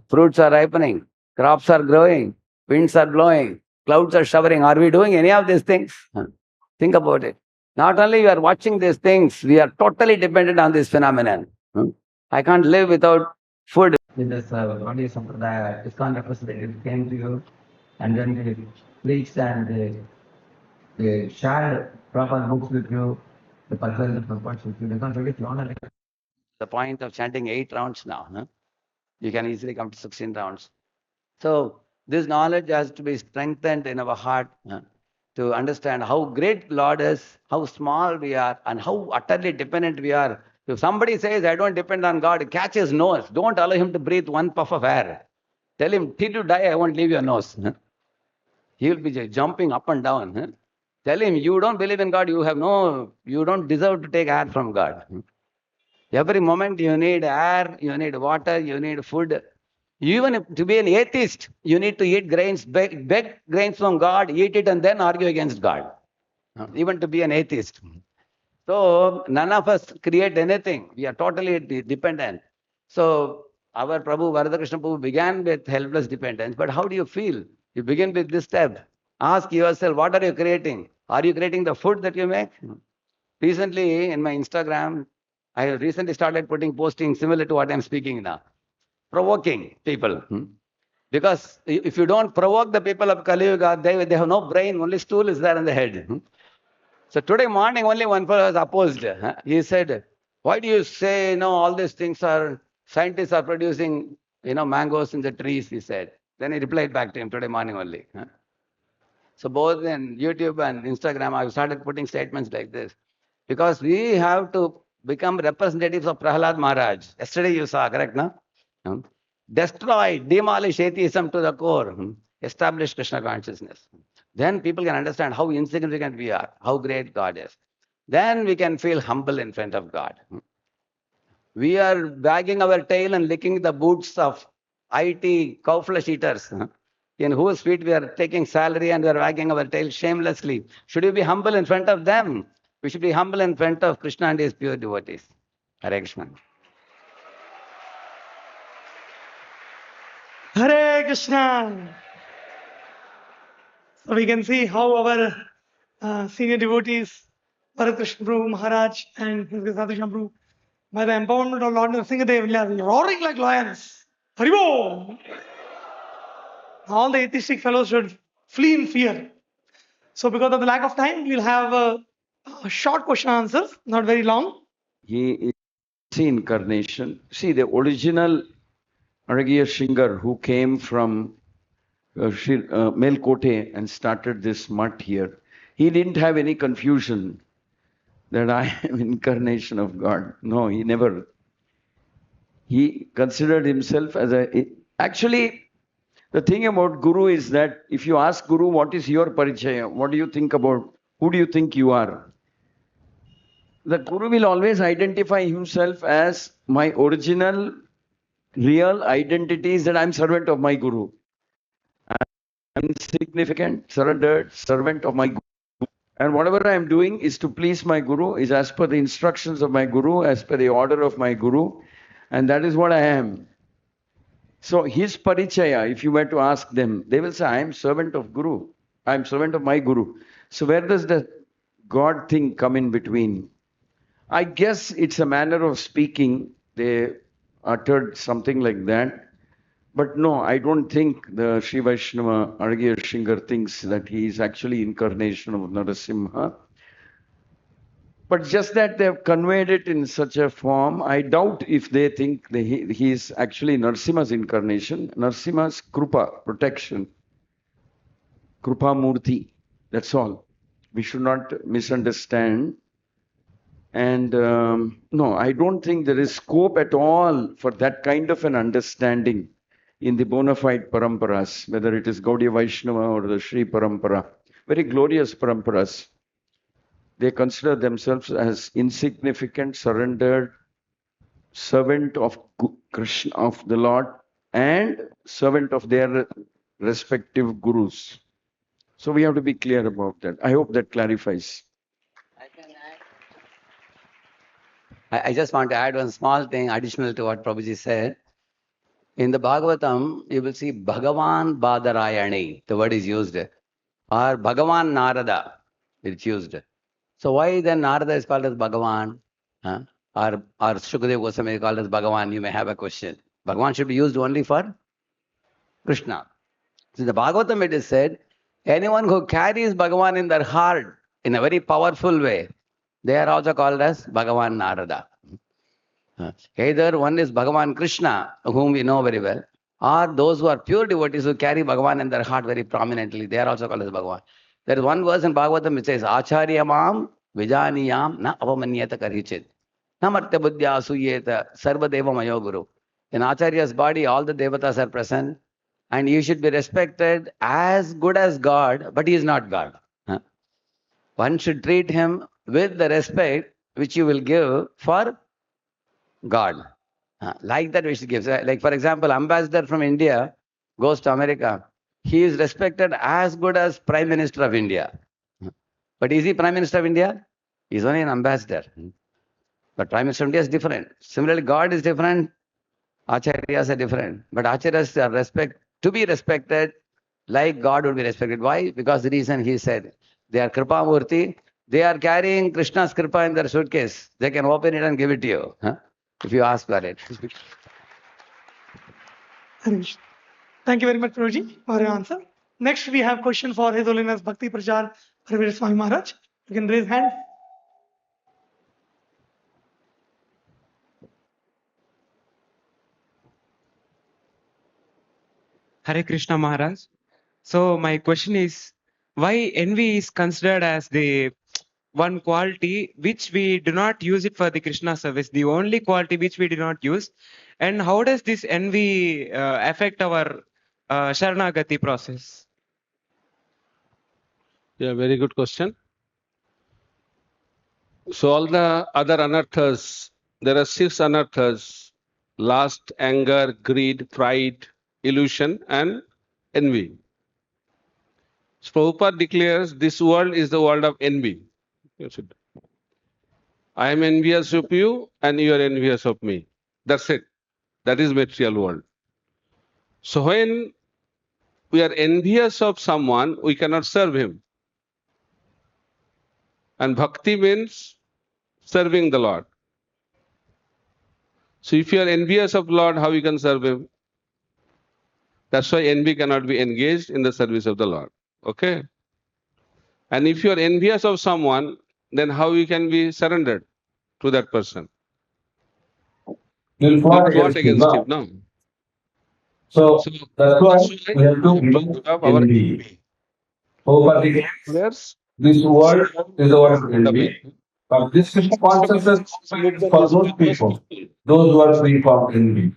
fruits are ripening, crops are growing, winds are blowing, clouds are showering. Are we doing any of these things? Think about it. Not only we are watching these things, we are totally dependent on this phenomenon. I can't live without food. With this Gaudiya Sampradaya, ISKCON representative came to you, and then they preached and they shared proper books with you, the puzzle, the purpose with you. They can't really honor it. The point of chanting 8 rounds now. You can easily come to 16 rounds. So this knowledge has to be strengthened in our heart to understand how great Lord is, how small we are, and how utterly dependent we are. If somebody says, I don't depend on God, catch his nose. Don't allow him to breathe one puff of air. Tell him, till you die, I won't leave your nose. He will be jumping up and down. Tell him, you don't believe in God, you don't deserve to take air from God. Every moment you need air, you need water, you need food. Even if, to be an atheist, you need to eat grains, beg grains from God, eat it, and then argue against God. Even to be an atheist. So none of us create anything. We are totally dependent. So our Prabhu, Varadakrishna Prabhu began with helpless dependence. But how do you feel? You begin with this step. Ask yourself, what are you creating? Are you creating the food that you make? Recently, in my Instagram, I recently started posting similar to what I'm speaking now. Provoking people. Because if you don't provoke the people of Kali Yuga, they have no brain, only stool is there in the head. So today morning, only one fellow was opposed. He said, why do you say, all these things are, scientists are producing, mangoes in the trees, he said. Then he replied back to him today morning only. So both in YouTube and Instagram, I've started putting statements like this. Because we have to become representatives of Prahlad Maharaj. Yesterday you saw, correct, no? Destroy, demolish atheism to the core. Establish Krishna consciousness. Then people can understand how insignificant we are, how great God is. Then we can feel humble in front of God. We are wagging our tail and licking the boots of IT cow flesh eaters, in whose feet we are taking salary and we are wagging our tail shamelessly. Should we be humble in front of them? We should be humble in front of Krishna and his pure devotees. Hare Krishna. Hare Krishna. So we can see how our senior devotees, Bharat Krishna Prabhu Maharaj and his Sadhushan Prabhu, by the empowerment of Lord Nrsimhadev, are roaring like lions. Haribo! All the atheistic fellows should flee in fear. So because of the lack of time, we'll have a short question answers, not very long. He is the incarnation. See, the original Aragia Shingar who came from Melkote and started this mutt here, he didn't have any confusion that I am incarnation of God. No, he never. He considered himself as actually, the thing about Guru is that if you ask Guru, what is your parichaya? What do you think about? Who do you think you are? The Guru will always identify himself as my original, real identity is that I'm servant of my Guru. I'm insignificant, surrendered, servant of my Guru. And whatever I'm doing is to please my Guru, is as per the instructions of my Guru, as per the order of my Guru. And that is what I am. So his parichaya, if you were to ask them, they will say, I am servant of Guru. I am servant of my Guru. So where does the God thing come in between? I guess it's a manner of speaking. They uttered something like that. But no, I don't think the Sri Vaishnava Aragya Shingar thinks that he is actually incarnation of Narasimha. But just that they have conveyed it in such a form, I doubt if they think that he is actually Narasimha's incarnation. Narasimha's Krupa, protection. Krupa Murti, that's all. We should not misunderstand. And no, I don't think there is scope at all for that kind of an understanding in the bona fide paramparas, whether it is Gaudiya Vaishnava or the Sri Parampara. Very glorious paramparas. They consider themselves as insignificant, surrendered, servant of Krishna, of the Lord, and servant of their respective gurus. So we have to be clear about that. I hope that clarifies. I just want to add one small thing additional to what Prabhuji said. In the Bhagavatam, you will see Bhagavan Badarayani, the word is used, or Bhagavan Narada, it's used. So why then Narada is called as Bhagavan? Or Shukadev Goswami is called as Bhagavan? You may have a question. Bhagavan should be used only for Krishna. So in the Bhagavatam it is said, anyone who carries Bhagavan in their heart in a very powerful way, they are also called as Bhagavan Narada. Either one is Bhagavan Krishna, whom we know very well, or those who are pure devotees who carry Bhagavan in their heart very prominently, they are also called as Bhagavan. There is one verse in Bhagavatam which says, Acharya mam vijaniyam na avamanyata karichit. Namartya buddhya asuyeta sarva deva mayo guru. In Acharya's body, all the devatas are present, and you should be respected as good as God, but he is not God. One should treat him with the respect which you will give for God. Like that we should give. So, like for example, ambassador from India goes to America. He is respected as good as Prime Minister of India. But is he Prime Minister of India? He's only an ambassador. But Prime Minister of India is different. Similarly, God is different. Acharyas are different. But Acharyas are to be respected like God would be respected. Why? Because the reason he said, they are Kripa Murti. They are carrying Krishna's Kripa in their suitcase. They can open it and give it to you. If you ask for it. Hare Krishna. Thank you very much, Prabhuji, for your answer. Next, we have question for His Holiness Bhakti Prachar Parivir Swami Maharaj. You can raise hand. Hare Krishna Maharaj. So my question is, why envy is considered as the one quality which we do not use it for the Krishna service, the only quality which we do not use, and how does this envy affect our sharnagati process? Yeah, very good question. So all the other anarthas, there are 6 anarthas: lust, anger, greed, pride, illusion, and envy. So Prabhupada declares this world is the world of envy. I am envious of you and you are envious of me. That's it. That is material world. So when we are envious of someone, we cannot serve him. And bhakti means serving the Lord. So if you are envious of Lord, how you can serve him? That's why envy cannot be engaged in the service of the Lord. Okay? And if you are envious of someone, then how you can be surrendered to that person? You'll You'll plot plot against him, against him, no? no? So that's why we have to remove remove our envy. Prabhupada declares this world is the world of envy. But this Krishna consciousness is for those people, those who are free from envy.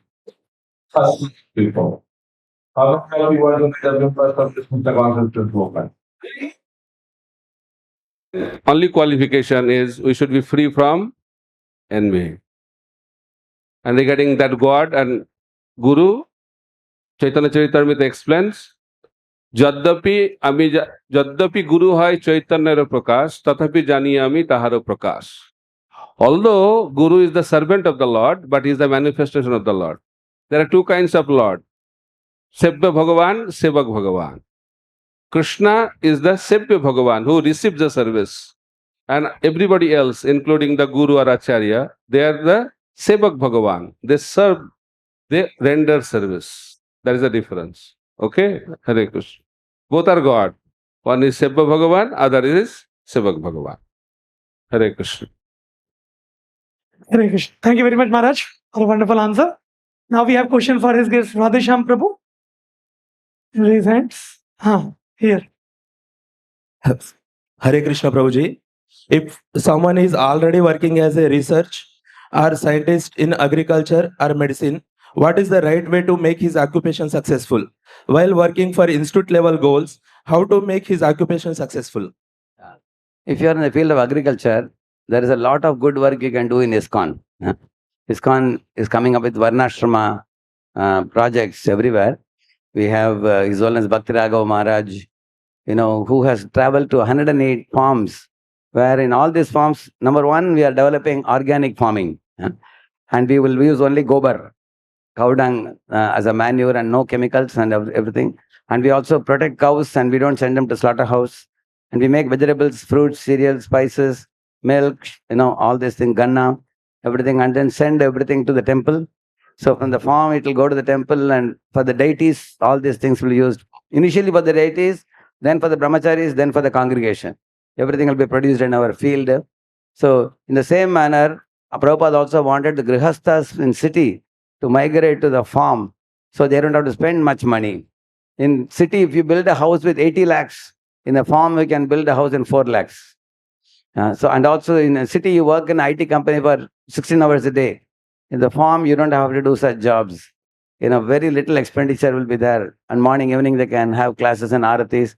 Such people. How can we want to be the members of this Krishna consciousness movement? only qualification is we should be free from envy. And regarding that God and Guru, Chaitanya Charitamrita explains, যদ্যপি গুরু হয় চৈতন্যের প্রকাশ তথাপি জানি আমি তাহারও প্রকাশ. Although Guru is the servant of the Lord, but he is the manifestation of the Lord. There are 2 kinds of Lord. Sevya Bhagavan, Sevak Bhagavan. Krishna is the Sevya Bhagavan who receives the service. And everybody else, including the Guru or Acharya, they are the Sevak Bhagavan. They serve, they render service. That is the difference. Okay? Hare Krishna. Both are God. One is Sevya Bhagavan, other is Sevak Bhagavan. Hare Krishna. Hare Krishna. Thank you very much, Maharaj, for a wonderful answer. Now we have question for His Grace Radhesham Prabhu. Raise hands. Here. Hare Krishna Prabhuji. If someone is already working as a research or scientist in agriculture or medicine, what is the right way to make his occupation successful? While working for institute level goals, how to make his occupation successful? If you are in the field of agriculture, there is a lot of good work you can do in ISKCON. ISKCON is coming up with Varnashrama projects everywhere. We have His Holiness Bhakti Raghav Maharaj, who has traveled to 108 farms, where in all these farms, number 1, we are developing organic farming. And we will use only gobar, cow dung as a manure and no chemicals and everything. And we also protect cows and we don't send them to slaughterhouse. And we make vegetables, fruits, cereals, spices, milk, all these things, ganna, everything, and then send everything to the temple. So from the farm, it will go to the temple, and for the deities, all these things will be used. Initially for the deities, then for the brahmacharis, then for the congregation. Everything will be produced in our field. So in the same manner, Prabhupada also wanted the grihasthas in city to migrate to the farm, so they don't have to spend much money. In city, if you build a house with 80 lakhs, in a farm we can build a house in 4 lakhs. And also in a city, you work in an IT company for 16 hours a day. In the farm, you don't have to do such jobs. Very little expenditure will be there. And morning, evening, they can have classes and aratis.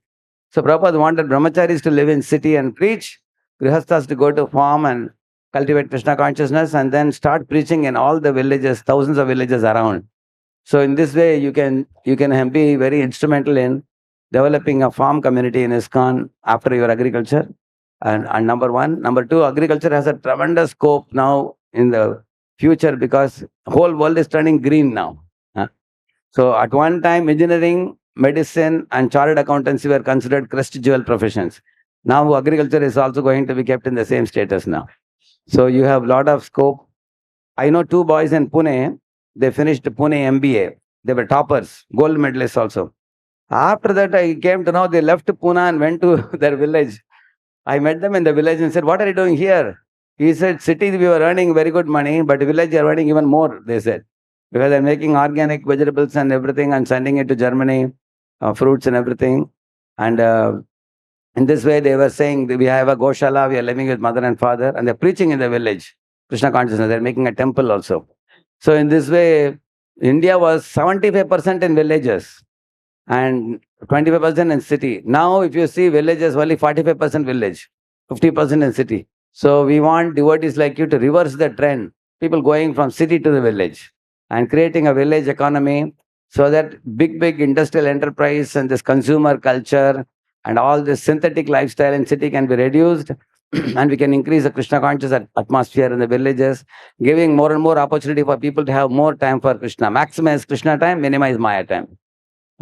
So Prabhupada wanted brahmacharis to live in city and preach, grihasthas to go to farm and cultivate Krishna consciousness, and then start preaching in all the villages, thousands of villages around. So in this way, you can be very instrumental in developing a farm community in ISKCON after your agriculture. And number one. Number two, agriculture has a tremendous scope now in the future because whole world is turning green now. So at one time, engineering, medicine, and chartered accountancy were considered crest jewel professions. Now agriculture is also going to be kept in the same status now. So you have a lot of scope. I know two boys in Pune. They finished Pune MBA. They were toppers, gold medalists also. After that, I came to know they left Pune and went to their village. I met them in the village and said, "What are you doing here?" He said, "City, we were earning very good money, but village, you are earning even more," they said. Because they're making organic vegetables and everything and sending it to Germany, fruits and everything. And in this way, they were saying, we have a Goshala, we are living with mother and father, and they're preaching in the village, Krishna consciousness. They're making a temple also. So in this way, India was 75% in villages and 25% in city. Now, if you see villages, only 45% village, 50% in city. So we want devotees like you to reverse the trend, people going from city to the village and creating a village economy so that big industrial enterprise and this consumer culture and all this synthetic lifestyle in city can be reduced and we can increase the Krishna conscious atmosphere in the villages, giving more and more opportunity for people to have more time for Krishna. Maximize Krishna time, minimize Maya time.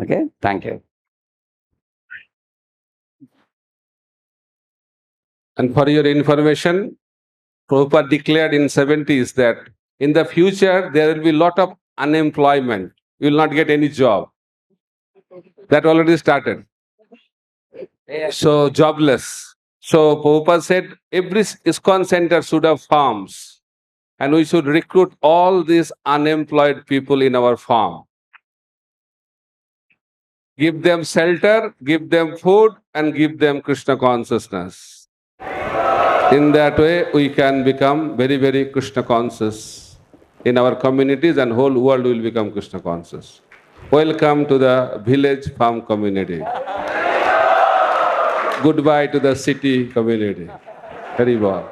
Okay, thank you. And for your information, Prabhupada declared in 70s that in the future there will be a lot of unemployment. You will not get any job. That already started. So jobless. So Prabhupada said every ISKCON center should have farms and we should recruit all these unemployed people in our farm. Give them shelter, give them food and give them Krishna consciousness. In that way, we can become very Krishna conscious in our communities and whole world will become Krishna conscious. Welcome to the village farm community. Goodbye to the city community. Very well.